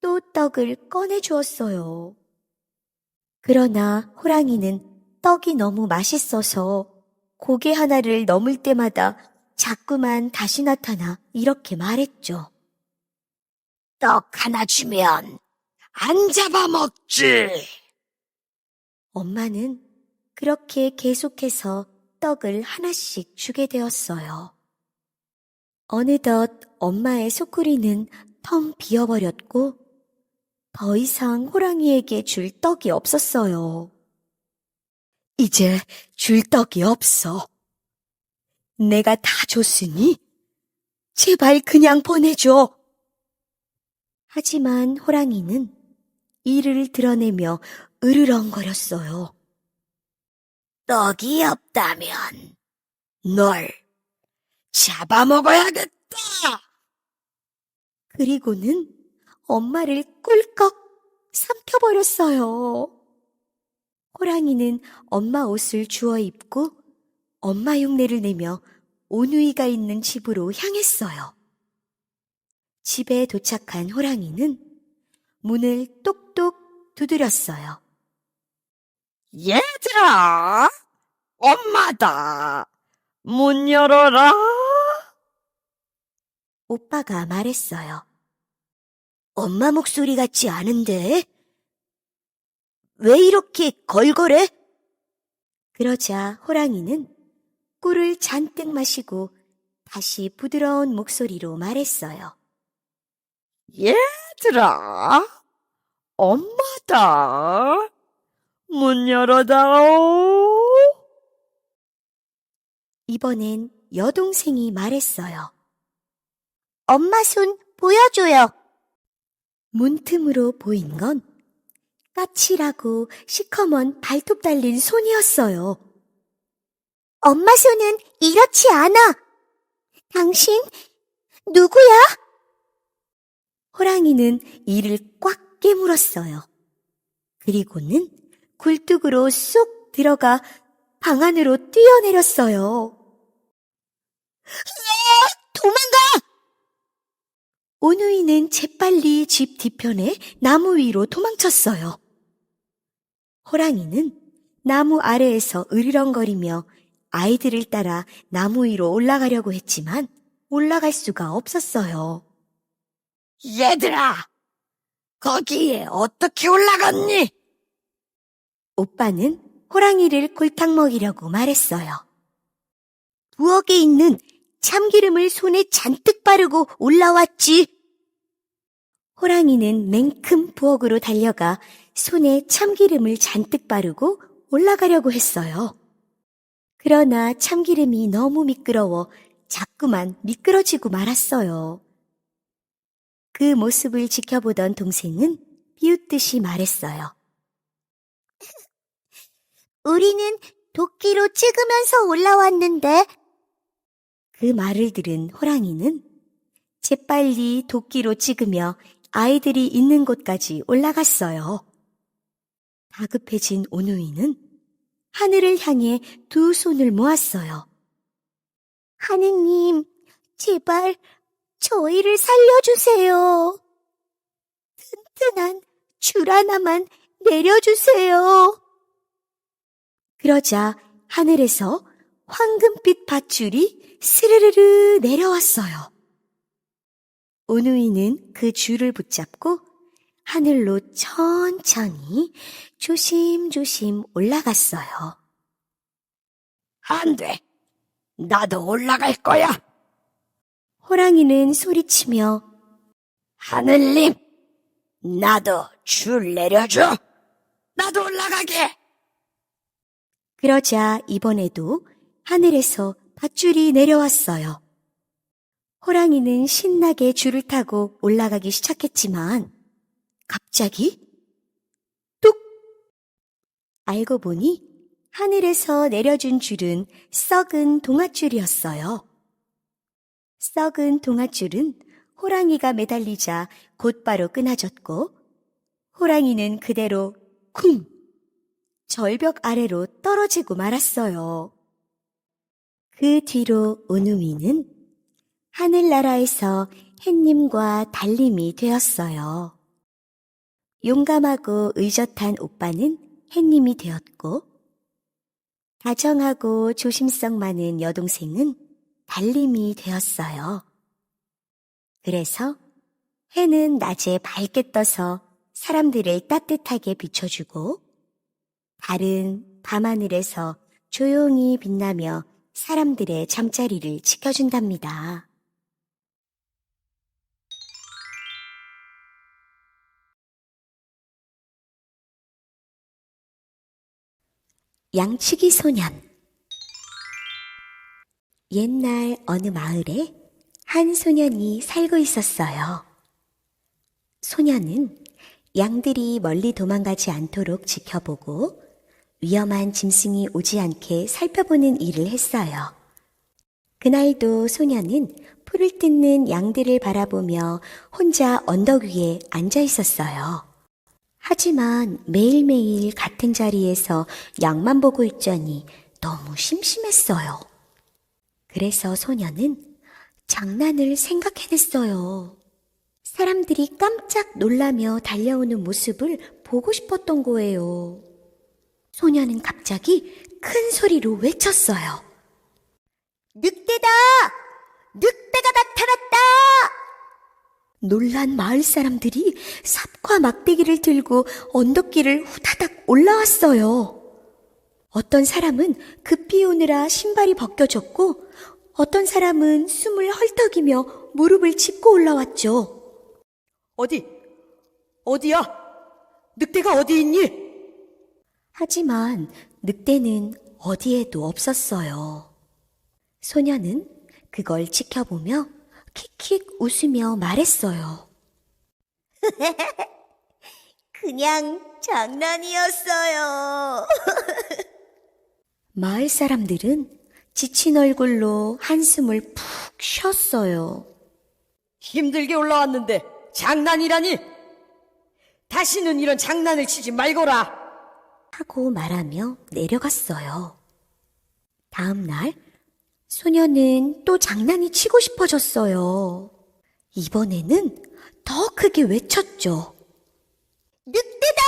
또 떡을 꺼내주었어요. 그러나 호랑이는 떡이 너무 맛있어서 고개 하나를 넘을 때마다 자꾸만 다시 나타나 이렇게 말했죠. 떡 하나 주면 안 잡아먹지. 엄마는 그렇게 계속해서 떡을 하나씩 주게 되었어요. 어느덧 엄마의 소쿠리는 텅 비어버렸고 더 이상 호랑이에게 줄 떡이 없었어요. 이제 줄 떡이 없어. 내가 다 줬으니 제발 그냥 보내줘. 하지만 호랑이는 이를 드러내며 으르렁거렸어요. 떡이 없다면 널 잡아먹어야겠다. 그리고는 엄마를 꿀꺽 삼켜버렸어요. 호랑이는 엄마 옷을 주워 입고 엄마 흉내를 내며 오누이가 있는 집으로 향했어요. 집에 도착한 호랑이는 문을 똑똑 두드렸어요. 얘들아, 엄마다. 문 열어라. 오빠가 말했어요. 엄마 목소리 같지 않은데? 왜 이렇게 걸걸해? 그러자 호랑이는 꿀을 잔뜩 마시고 다시 부드러운 목소리로 말했어요. 얘들아, 엄마다. 문 열어다오. 이번엔 여동생이 말했어요. 엄마 손 보여줘요. 문틈으로 보인 건 까칠하고 시커먼 발톱 달린 손이었어요. 엄마 손은 이렇지 않아. 당신 누구야? 호랑이는 이를 꽉 깨물었어요. 그리고는 굴뚝으로 쏙 들어가 방 안으로 뛰어내렸어요. 도망가! 오누이는 재빨리 집 뒤편에 나무 위로 도망쳤어요. 호랑이는 나무 아래에서 으르렁거리며 아이들을 따라 나무 위로 올라가려고 했지만 올라갈 수가 없었어요. 얘들아, 거기에 어떻게 올라갔니? 오빠는 호랑이를 골탕 먹이려고 말했어요. 부엌에 있는 참기름을 손에 잔뜩 바르고 올라왔지. 호랑이는 냉큼 부엌으로 달려가 손에 참기름을 잔뜩 바르고 올라가려고 했어요. 그러나 참기름이 너무 미끄러워 자꾸만 미끄러지고 말았어요. 그 모습을 지켜보던 동생은 비웃듯이 말했어요. 우리는 도끼로 찍으면서 올라왔는데. 그 말을 들은 호랑이는 재빨리 도끼로 찍으며 아이들이 있는 곳까지 올라갔어요. 다급해진 오누이는 하늘을 향해 두 손을 모았어요. 하느님, 제발 저희를 살려주세요. 튼튼한 줄 하나만 내려주세요. 그러자 하늘에서 황금빛 밧줄이 스르르르 내려왔어요. 오누이는 그 줄을 붙잡고 하늘로 천천히 조심조심 올라갔어요. 안 돼. 나도 올라갈 거야. 호랑이는 소리치며 하늘님, 나도 줄 내려줘. 나도 올라가게. 그러자 이번에도 하늘에서 밧줄이 내려왔어요. 호랑이는 신나게 줄을 타고 올라가기 시작했지만 갑자기 뚝! 알고 보니 하늘에서 내려준 줄은 썩은 동아줄이었어요. 썩은 동아줄은 호랑이가 매달리자 곧바로 끊어졌고 호랑이는 그대로 쿵! 절벽 아래로 떨어지고 말았어요. 그 뒤로 오누미는 하늘나라에서 햇님과 달님이 되었어요. 용감하고 의젓한 오빠는 햇님이 되었고 다정하고 조심성 많은 여동생은 달님이 되었어요. 그래서 해는 낮에 밝게 떠서 사람들을 따뜻하게 비춰주고 달은 밤하늘에서 조용히 빛나며 사람들의 잠자리를 지켜준답니다. 양치기 소년. 옛날 어느 마을에 한 소년이 살고 있었어요. 소년은 양들이 멀리 도망가지 않도록 지켜보고 위험한 짐승이 오지 않게 살펴보는 일을 했어요. 그날도 소년은 풀을 뜯는 양들을 바라보며 혼자 언덕 위에 앉아 있었어요. 하지만 매일매일 같은 자리에서 양만 보고 있자니 너무 심심했어요. 그래서 소년은 장난을 생각해냈어요. 사람들이 깜짝 놀라며 달려오는 모습을 보고 싶었던 거예요. 소년은 갑자기 큰 소리로 외쳤어요. 늑대다! 늑대가 나타났다! 놀란 마을 사람들이 삽과 막대기를 들고 언덕길을 후다닥 올라왔어요. 어떤 사람은 급히 오느라 신발이 벗겨졌고 어떤 사람은 숨을 헐떡이며 무릎을 짚고 올라왔죠. 어디야? 늑대가 어디 있니? 하지만 늑대는 어디에도 없었어요. 소녀는 그걸 지켜보며 킥킥 웃으며 말했어요. 그냥 장난이었어요. 마을 사람들은 지친 얼굴로 한숨을 푹 쉬었어요. 힘들게 올라왔는데 장난이라니? 다시는 이런 장난을 치지 말거라. 하고 말하며 내려갔어요. 다음 날 소녀는 또 장난이 치고 싶어졌어요. 이번에는 더 크게 외쳤죠. 늑대다!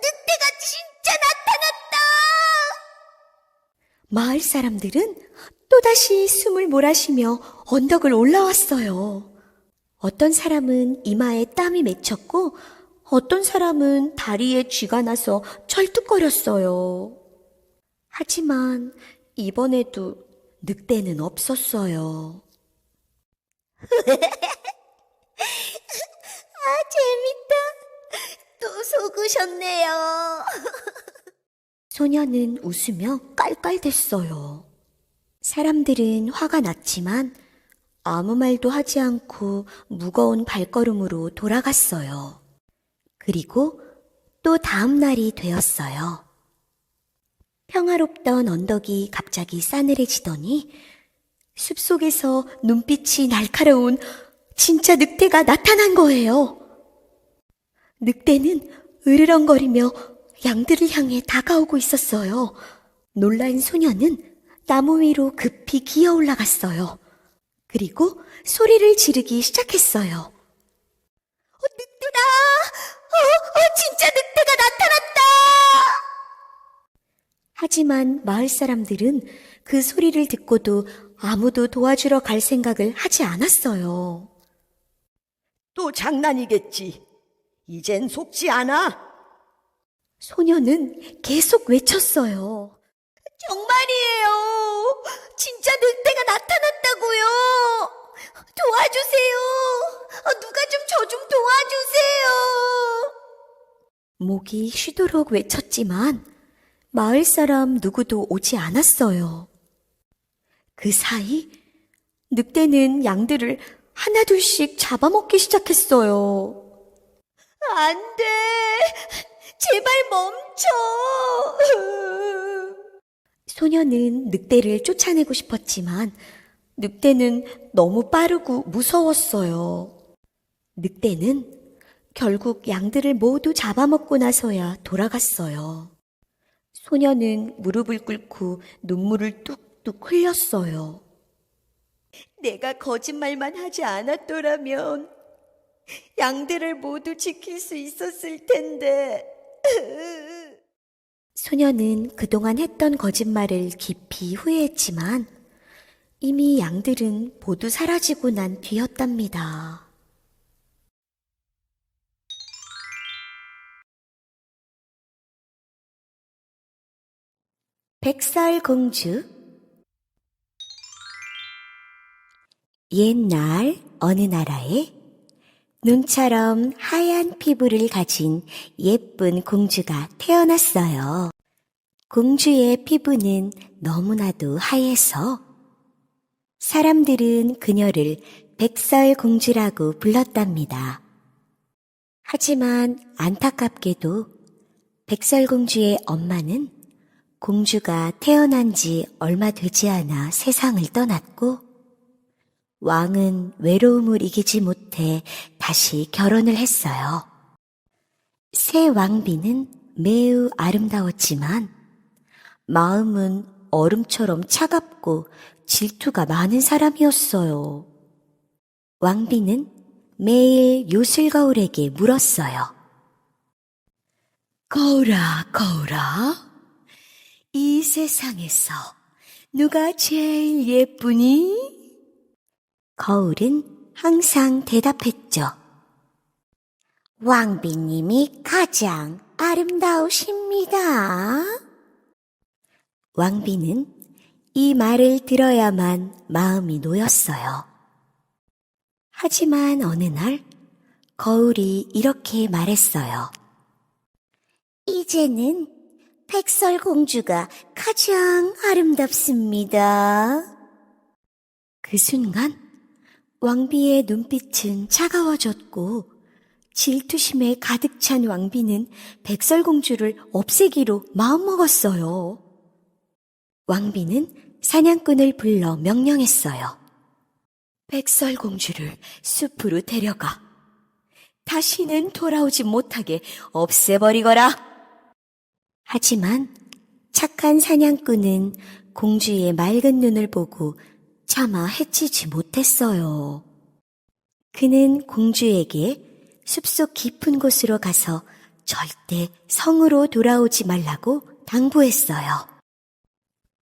늑대가 진짜 나타났다! 마을 사람들은 또다시 숨을 몰아쉬며 언덕을 올라왔어요. 어떤 사람은 이마에 땀이 맺혔고 어떤 사람은 다리에 쥐가 나서 철뚝거렸어요. 하지만 이번에도 늑대는 없었어요. 재밌다. 또 속으셨네요. 소녀는 웃으며 깔깔댔어요. 사람들은 화가 났지만 아무 말도 하지 않고 무거운 발걸음으로 돌아갔어요. 그리고 또 다음 날이 되었어요. 평화롭던 언덕이 갑자기 싸늘해지더니 숲속에서 눈빛이 날카로운 진짜 늑대가 나타난 거예요. 늑대는 으르렁거리며 양들을 향해 다가오고 있었어요. 놀란 소녀는 나무 위로 급히 기어 올라갔어요. 그리고 소리를 지르기 시작했어요. 늑대다! 진짜 늑대가 나타났다! 하지만 마을 사람들은 그 소리를 듣고도 아무도 도와주러 갈 생각을 하지 않았어요. 또 장난이겠지. 이젠 속지 않아. 소녀는 계속 외쳤어요. 정말이에요. 진짜 늑대가 나타났다고요. 도와주세요. 누가 좀 저 좀 도와주세요. 목이 쉬도록 외쳤지만 마을 사람 누구도 오지 않았어요. 그 사이 늑대는 양들을 하나둘씩 잡아먹기 시작했어요. 안 돼. 제발 멈춰. 소녀는 늑대를 쫓아내고 싶었지만 늑대는 너무 빠르고 무서웠어요. 늑대는 결국 양들을 모두 잡아먹고 나서야 돌아갔어요. 소녀는 무릎을 꿇고 눈물을 뚝뚝 흘렸어요. 내가 거짓말만 하지 않았더라면 양들을 모두 지킬 수 있었을 텐데. 소녀는 그동안 했던 거짓말을 깊이 후회했지만 이미 양들은 모두 사라지고 난 뒤였답니다. 백설공주. 옛날 어느 나라에 눈처럼 하얀 피부를 가진 예쁜 공주가 태어났어요. 공주의 피부는 너무나도 하얘서 사람들은 그녀를 백설공주라고 불렀답니다. 하지만 안타깝게도 백설공주의 엄마는 공주가 태어난 지 얼마 되지 않아 세상을 떠났고 왕은 외로움을 이기지 못해 다시 결혼을 했어요. 새 왕비는 매우 아름다웠지만 마음은 얼음처럼 차갑고 질투가 많은 사람이었어요. 왕비는 매일 요술거울에게 물었어요. 거울아, 거울아, 이 세상에서 누가 제일 예쁘니? 거울은 항상 대답했죠. 왕비님이 가장 아름다우십니다. 왕비는 이 말을 들어야만 마음이 놓였어요. 하지만 어느 날 거울이 이렇게 말했어요. 이제는 백설공주가 가장 아름답습니다. 그 순간 왕비의 눈빛은 차가워졌고 질투심에 가득 찬 왕비는 백설공주를 없애기로 마음먹었어요. 왕비는 사냥꾼을 불러 명령했어요. 백설공주를 숲으로 데려가 다시는 돌아오지 못하게 없애버리거라. 하지만 착한 사냥꾼은 공주의 맑은 눈을 보고 차마 해치지 못했어요. 그는 공주에게 숲속 깊은 곳으로 가서 절대 성으로 돌아오지 말라고 당부했어요.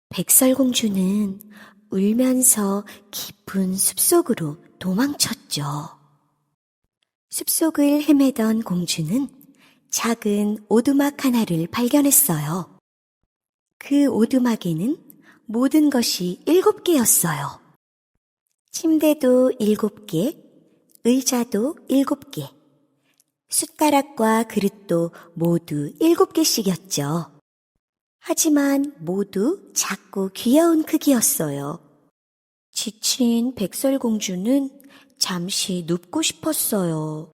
백설공주는 울면서 깊은 숲속으로 도망쳤죠. 숲속을 헤매던 공주는 작은 오두막 하나를 발견했어요. 그 오두막에는 모든 것이 7개였어요. 침대도 7개, 의자도 7개, 숟가락과 그릇도 모두 7개씩이었죠. 하지만 모두 작고 귀여운 크기였어요. 지친 백설공주는 잠시 눕고 싶었어요.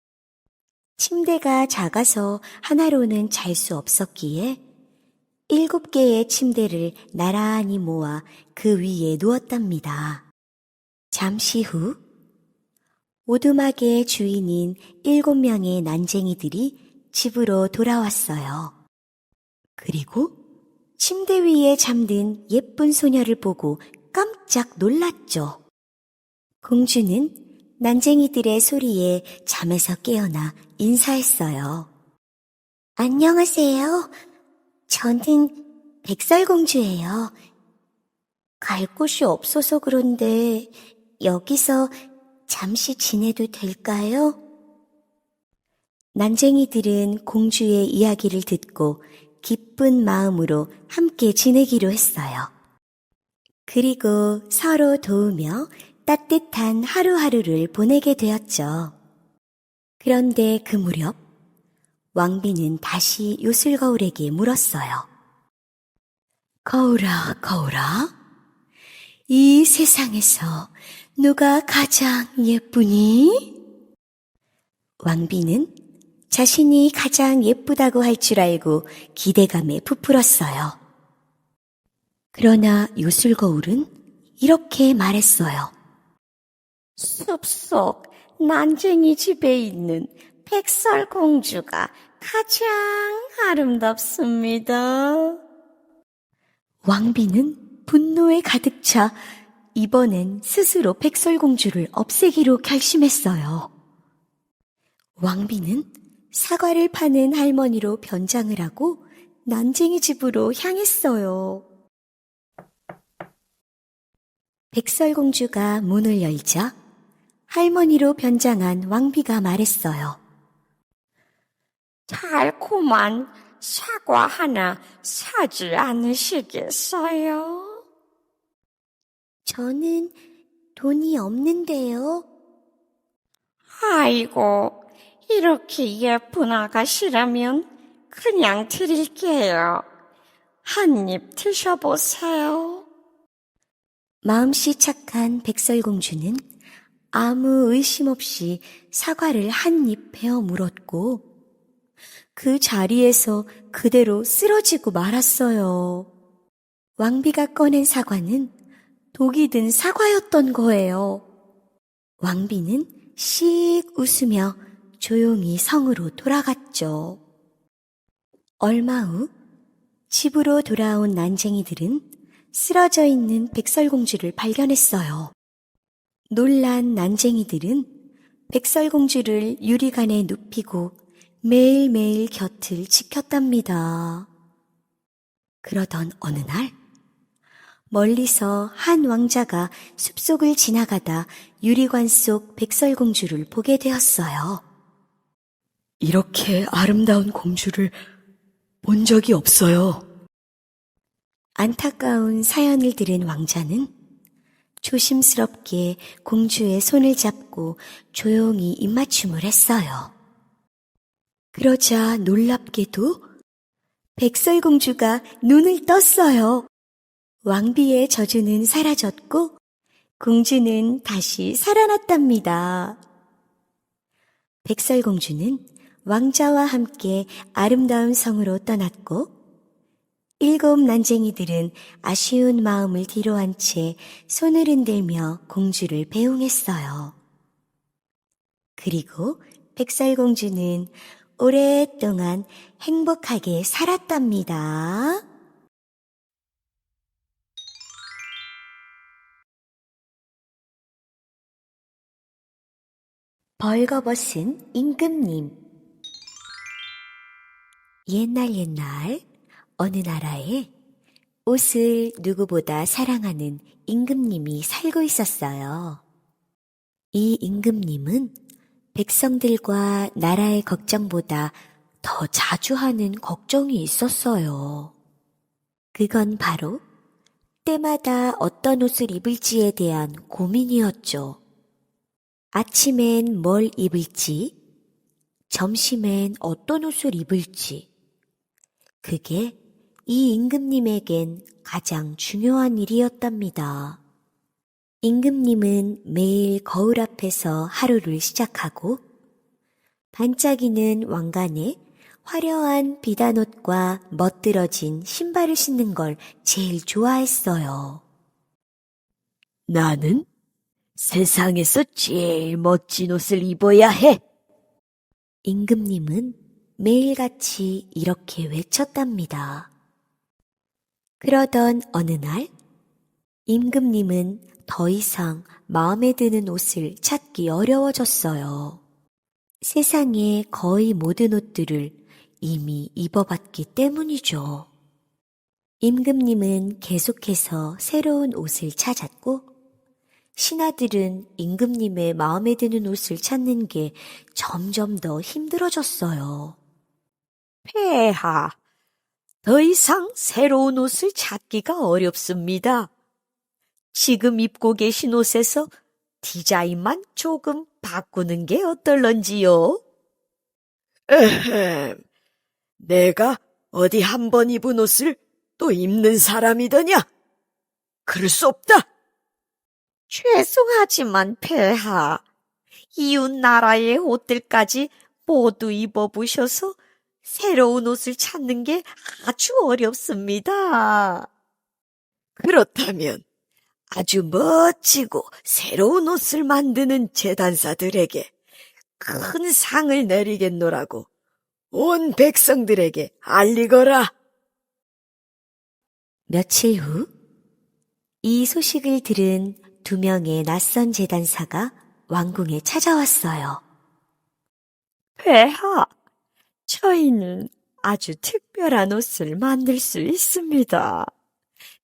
침대가 작아서 하나로는 잘 수 없었기에 7개의 침대를 나란히 모아 그 위에 누웠답니다. 잠시 후 오두막의 주인인 7명의 난쟁이들이 집으로 돌아왔어요. 그리고 침대 위에 잠든 예쁜 소녀를 보고 깜짝 놀랐죠. 공주는 난쟁이들의 소리에 잠에서 깨어나 인사했어요. 안녕하세요. 저는 백설공주예요. 갈 곳이 없어서 그런데 여기서 잠시 지내도 될까요? 난쟁이들은 공주의 이야기를 듣고 기쁜 마음으로 함께 지내기로 했어요. 그리고 서로 도우며 따뜻한 하루하루를 보내게 되었죠. 그런데 그 무렵 왕비는 다시 요술거울에게 물었어요. 거울아, 거울아, 이 세상에서 누가 가장 예쁘니? 왕비는 자신이 가장 예쁘다고 할 줄 알고 기대감에 부풀었어요. 그러나 요술거울은 이렇게 말했어요. 숲속 난쟁이 집에 있는 백설공주가 가장 아름답습니다. 왕비는 분노에 가득 차 이번엔 스스로 백설공주를 없애기로 결심했어요. 왕비는 사과를 파는 할머니로 변장을 하고 난쟁이 집으로 향했어요. 백설공주가 문을 열자 할머니로 변장한 왕비가 말했어요. 달콤한 사과 하나 사지 않으시겠어요? 저는 돈이 없는데요. 아이고, 이렇게 예쁜 아가씨라면 그냥 드릴게요. 한 입 드셔보세요. 마음씨 착한 백설공주는 아무 의심 없이 사과를 한 입 베어 물었고 그 자리에서 그대로 쓰러지고 말았어요. 왕비가 꺼낸 사과는 독이 든 사과였던 거예요. 왕비는 씩 웃으며 조용히 성으로 돌아갔죠. 얼마 후 집으로 돌아온 난쟁이들은 쓰러져 있는 백설공주를 발견했어요. 놀란 난쟁이들은 백설공주를 유리관에 눕히고 매일매일 곁을 지켰답니다. 그러던 어느 날 멀리서 한 왕자가 숲속을 지나가다 유리관 속 백설공주를 보게 되었어요. 이렇게 아름다운 공주를 본 적이 없어요. 안타까운 사연을 들은 왕자는 조심스럽게 공주의 손을 잡고 조용히 입맞춤을 했어요. 그러자 놀랍게도 백설공주가 눈을 떴어요. 왕비의 저주는 사라졌고 공주는 다시 살아났답니다. 백설공주는 왕자와 함께 아름다운 성으로 떠났고 7 난쟁이들은 아쉬운 마음을 뒤로한 채 손을 흔들며 공주를 배웅했어요. 그리고 백설공주는 오랫동안 행복하게 살았답니다. 벌거벗은 임금님. 옛날 어느 나라에 옷을 누구보다 사랑하는 임금님이 살고 있었어요. 이 임금님은 백성들과 나라의 걱정보다 더 자주 하는 걱정이 있었어요. 그건 바로 때마다 어떤 옷을 입을지에 대한 고민이었죠. 아침엔 뭘 입을지, 점심엔 어떤 옷을 입을지, 그게 이 임금님에겐 가장 중요한 일이었답니다. 임금님은 매일 거울 앞에서 하루를 시작하고 반짝이는 왕관에 화려한 비단옷과 멋들어진 신발을 신는 걸 제일 좋아했어요. 나는 세상에서 제일 멋진 옷을 입어야 해. 임금님은 매일같이 이렇게 외쳤답니다. 그러던 어느 날 임금님은 더 이상 마음에 드는 옷을 찾기 어려워졌어요. 세상의 거의 모든 옷들을 이미 입어봤기 때문이죠. 임금님은 계속해서 새로운 옷을 찾았고 신하들은 임금님의 마음에 드는 옷을 찾는 게 점점 더 힘들어졌어요. 폐하, 더 이상 새로운 옷을 찾기가 어렵습니다. 지금 입고 계신 옷에서 디자인만 조금 바꾸는 게 어떨런지요? 에헴, 내가 어디 한 번 입은 옷을 또 입는 사람이더냐? 그럴 수 없다. 죄송하지만 폐하, 이웃 나라의 옷들까지 모두 입어보셔서 새로운 옷을 찾는 게 아주 어렵습니다. 그렇다면 아주 멋지고 새로운 옷을 만드는 재단사들에게 큰 상을 내리겠노라고 온 백성들에게 알리거라. 며칠 후, 이 소식을 들은 2명의 낯선 재단사가 왕궁에 찾아왔어요. 폐하, 저희는 아주 특별한 옷을 만들 수 있습니다.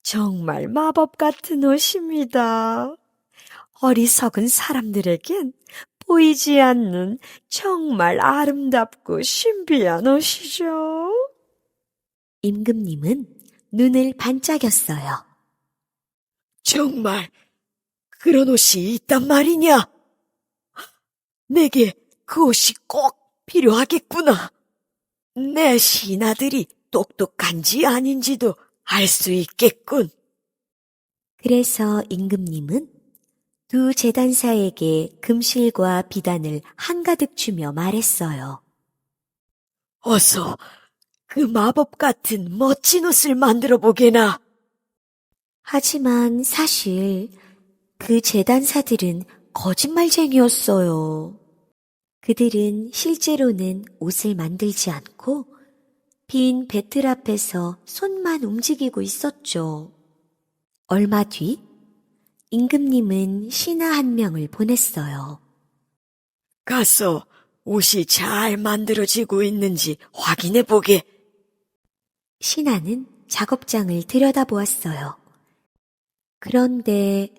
정말 마법 같은 옷입니다. 어리석은 사람들에겐 보이지 않는 정말 아름답고 신비한 옷이죠. 임금님은 눈을 반짝였어요. 정말 그런 옷이 있단 말이냐? 내게 그 옷이 꼭 필요하겠구나. 내 신하들이 똑똑한지 아닌지도 알 수 있겠군. 그래서 임금님은 2 재단사에게 금실과 비단을 한가득 주며 말했어요. 어서 그 마법 같은 멋진 옷을 만들어 보게나. 하지만 사실 그 재단사들은 거짓말쟁이였어요. 그들은 실제로는 옷을 만들지 않고 빈 배틀 앞에서 손만 움직이고 있었죠. 얼마 뒤 임금님은 신하 한 명을 보냈어요. 가서 옷이 잘 만들어지고 있는지 확인해 보게. 신하는 작업장을 들여다보았어요. 그런데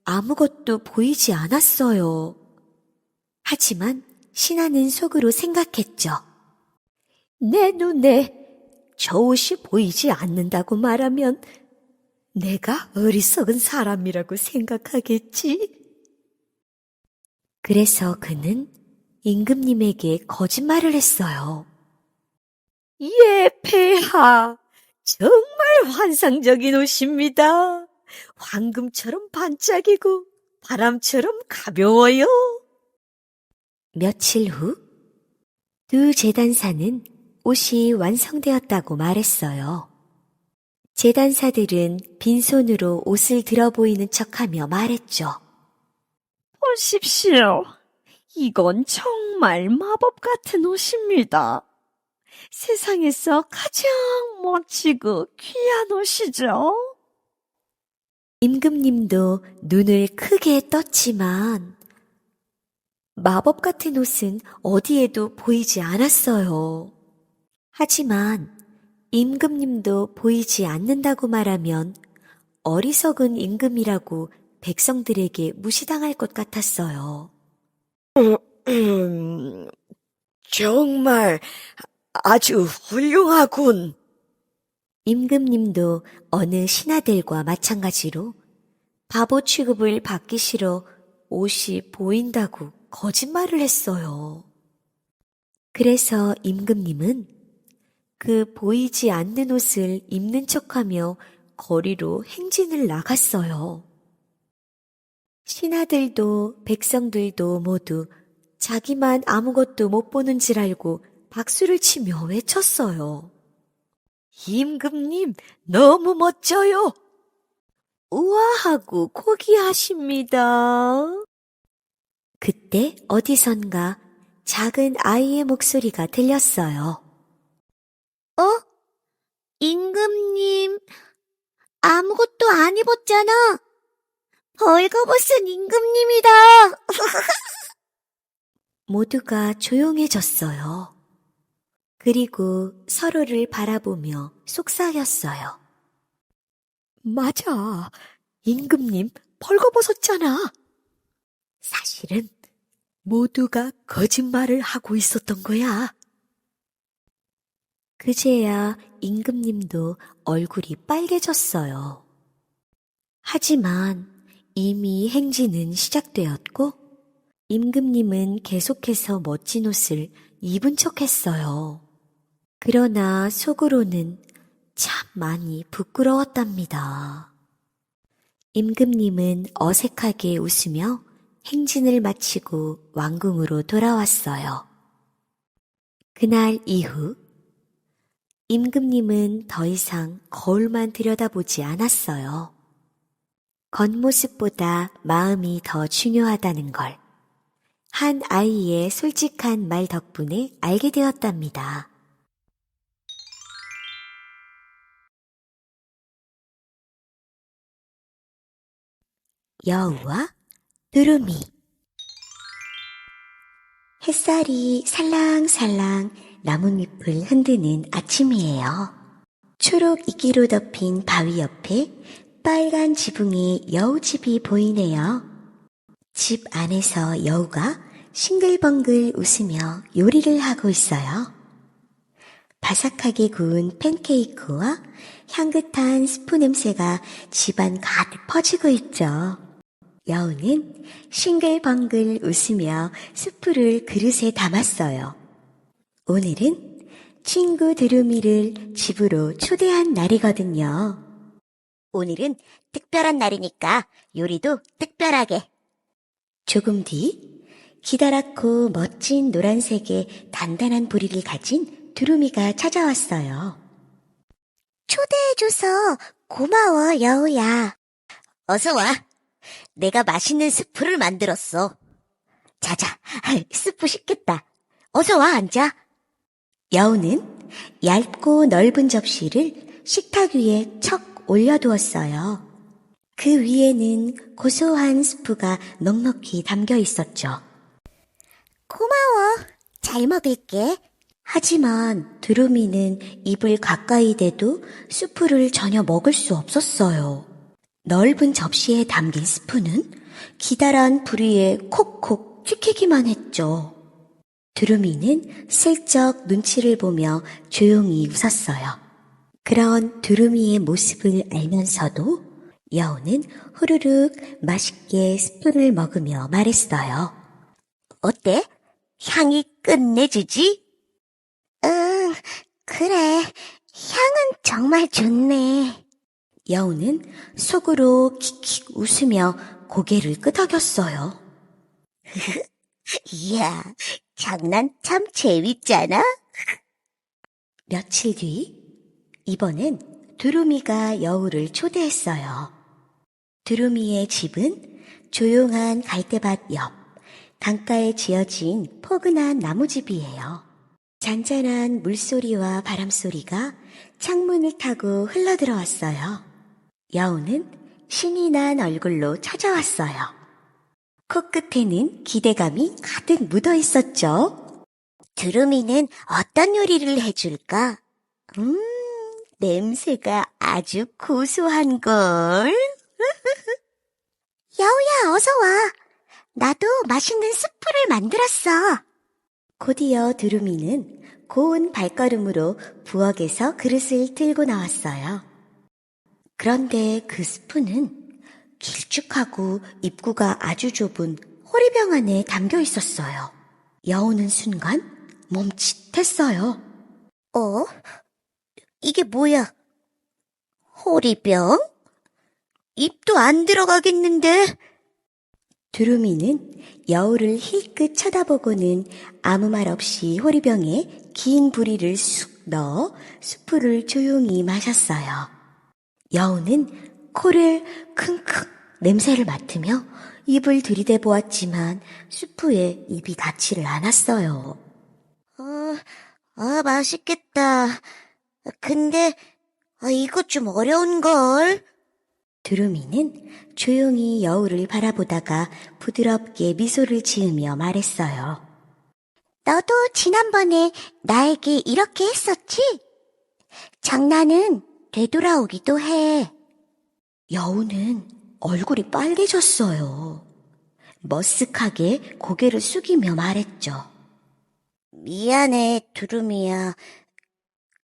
아무것도 보이지 않았어요. 하지만 신하는 속으로 생각했죠. 내 눈에 저 옷이 보이지 않는다고 말하면 내가 어리석은 사람이라고 생각하겠지? 그래서 그는 임금님에게 거짓말을 했어요. 예, 폐하. 정말 환상적인 옷입니다. 황금처럼 반짝이고 바람처럼 가벼워요. 며칠 후, 2 재단사는 옷이 완성되었다고 말했어요. 재단사들은 빈손으로 옷을 들어 보이는 척하며 말했죠. 보십시오. 이건 정말 마법 같은 옷입니다. 세상에서 가장 멋지고 귀한 옷이죠. 임금님도 눈을 크게 떴지만 마법 같은 옷은 어디에도 보이지 않았어요. 하지만 임금님도 보이지 않는다고 말하면 어리석은 임금이라고 백성들에게 무시당할 것 같았어요. 정말 아주 훌륭하군. 임금님도 어느 신하들과 마찬가지로 바보 취급을 받기 싫어 옷이 보인다고 거짓말을 했어요. 그래서 임금님은 그 보이지 않는 옷을 입는 척하며 거리로 행진을 나갔어요. 신하들도 백성들도 모두 자기만 아무것도 못 보는 줄 알고 박수를 치며 외쳤어요. 임금님, 너무 멋져요. 우아하고 고귀하십니다. 그때 어디선가 작은 아이의 목소리가 들렸어요. 임금님, 아무것도 안 입었잖아. 벌거벗은 임금님이다. 모두가 조용해졌어요. 그리고 서로를 바라보며 속삭였어요. 맞아. 임금님 벌거벗었잖아. 사실은 모두가 거짓말을 하고 있었던 거야. 그제야 임금님도 얼굴이 빨개졌어요. 하지만 이미 행진은 시작되었고 임금님은 계속해서 멋진 옷을 입은 척했어요. 그러나 속으로는 참 많이 부끄러웠답니다. 임금님은 어색하게 웃으며 행진을 마치고 왕궁으로 돌아왔어요. 그날 이후 임금님은 더 이상 거울만 들여다보지 않았어요. 겉모습보다 마음이 더 중요하다는 걸 한 아이의 솔직한 말 덕분에 알게 되었답니다. 여우와 두루미. 햇살이 살랑살랑 나뭇잎을 흔드는 아침이에요. 초록 이끼로 덮인 바위 옆에 빨간 지붕의 여우집이 보이네요. 집 안에서 여우가 싱글벙글 웃으며 요리를 하고 있어요. 바삭하게 구운 팬케이크와 향긋한 스프 냄새가 집안 가득 퍼지고 있죠. 여우는 싱글벙글 웃으며 스프를 그릇에 담았어요. 오늘은 친구 두루미를 집으로 초대한 날이거든요. 오늘은 특별한 날이니까 요리도 특별하게. 조금 뒤 기다랗고 멋진 노란색의 단단한 부리를 가진 두루미가 찾아왔어요. 초대해줘서 고마워, 여우야. 어서 와. 내가 맛있는 스프를 만들었어. 자자, 스프 식겠다. 어서 와, 앉아. 여우는 얇고 넓은 접시를 식탁 위에 척 올려두었어요. 그 위에는 고소한 스프가 넉넉히 담겨 있었죠. 고마워. 잘 먹을게. 하지만 두루미는 입을 가까이 대도 스프를 전혀 먹을 수 없었어요. 넓은 접시에 담긴 스프는 기다란 부리에 콕콕 튀기기만 했죠. 두루미는 슬쩍 눈치를 보며 조용히 웃었어요. 그런 두루미의 모습을 알면서도 여우는 후루룩 맛있게 스프를 먹으며 말했어요. 어때? 향이 끝내주지? 응, 그래. 향은 정말 좋네. 여우는 속으로 킥킥 웃으며 고개를 끄덕였어요. 이야, 장난 참 재밌잖아? 며칠 뒤, 이번엔 두루미가 여우를 초대했어요. 두루미의 집은 조용한 갈대밭 옆 강가에 지어진 포근한 나무집이에요. 잔잔한 물소리와 바람소리가 창문을 타고 흘러들어왔어요. 여우는 신이 난 얼굴로 찾아왔어요. 코끝에는 기대감이 가득 묻어 있었죠. 두루미는 어떤 요리를 해줄까? 냄새가 아주 고소한걸. 여우야, 어서 와. 나도 맛있는 스프를 만들었어. 곧이어 두루미는 고운 발걸음으로 부엌에서 그릇을 들고 나왔어요. 그런데 그 스프는 길쭉하고 입구가 아주 좁은 호리병 안에 담겨 있었어요. 여우는 순간 멈칫했어요. 이게 뭐야? 호리병? 입도 안 들어가겠는데? 두루미는 여우를 힐끗 쳐다보고는 아무 말 없이 호리병에 긴 부리를 쑥 넣어 수프를 조용히 마셨어요. 여우는 코를 킁킁 냄새를 맡으며 입을 들이대 보았지만 수프에 입이 닿지를 않았어요. 맛있겠다. 근데 이거 좀 어려운걸. 두루미는 조용히 여우를 바라보다가 부드럽게 미소를 지으며 말했어요. 너도 지난번에 나에게 이렇게 했었지? 장난은 되돌아오기도 해. 여우는 얼굴이 빨개졌어요. 머쓱하게 고개를 숙이며 말했죠. 미안해, 두루미야.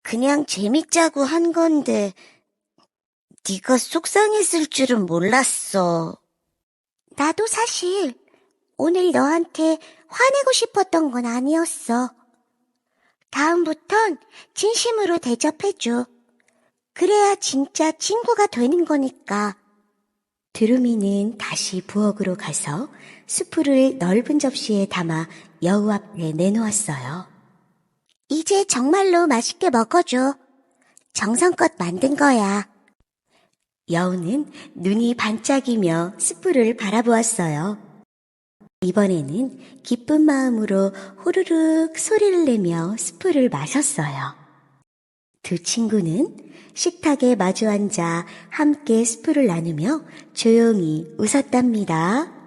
그냥 재밌자고 한 건데 네가 속상했을 줄은 몰랐어. 나도 사실 오늘 너한테 화내고 싶었던 건 아니었어. 다음부턴 진심으로 대접해줘. 그래야 진짜 친구가 되는 거니까. 두루미는 다시 부엌으로 가서 수프를 넓은 접시에 담아 여우 앞에 내놓았어요. 이제 정말로 맛있게 먹어줘. 정성껏 만든 거야. 여우는 눈이 반짝이며 수프를 바라보았어요. 이번에는 기쁜 마음으로 호루룩 소리를 내며 수프를 마셨어요. 두 친구는 식탁에 마주 앉아 함께 수프를 나누며 조용히 웃었답니다.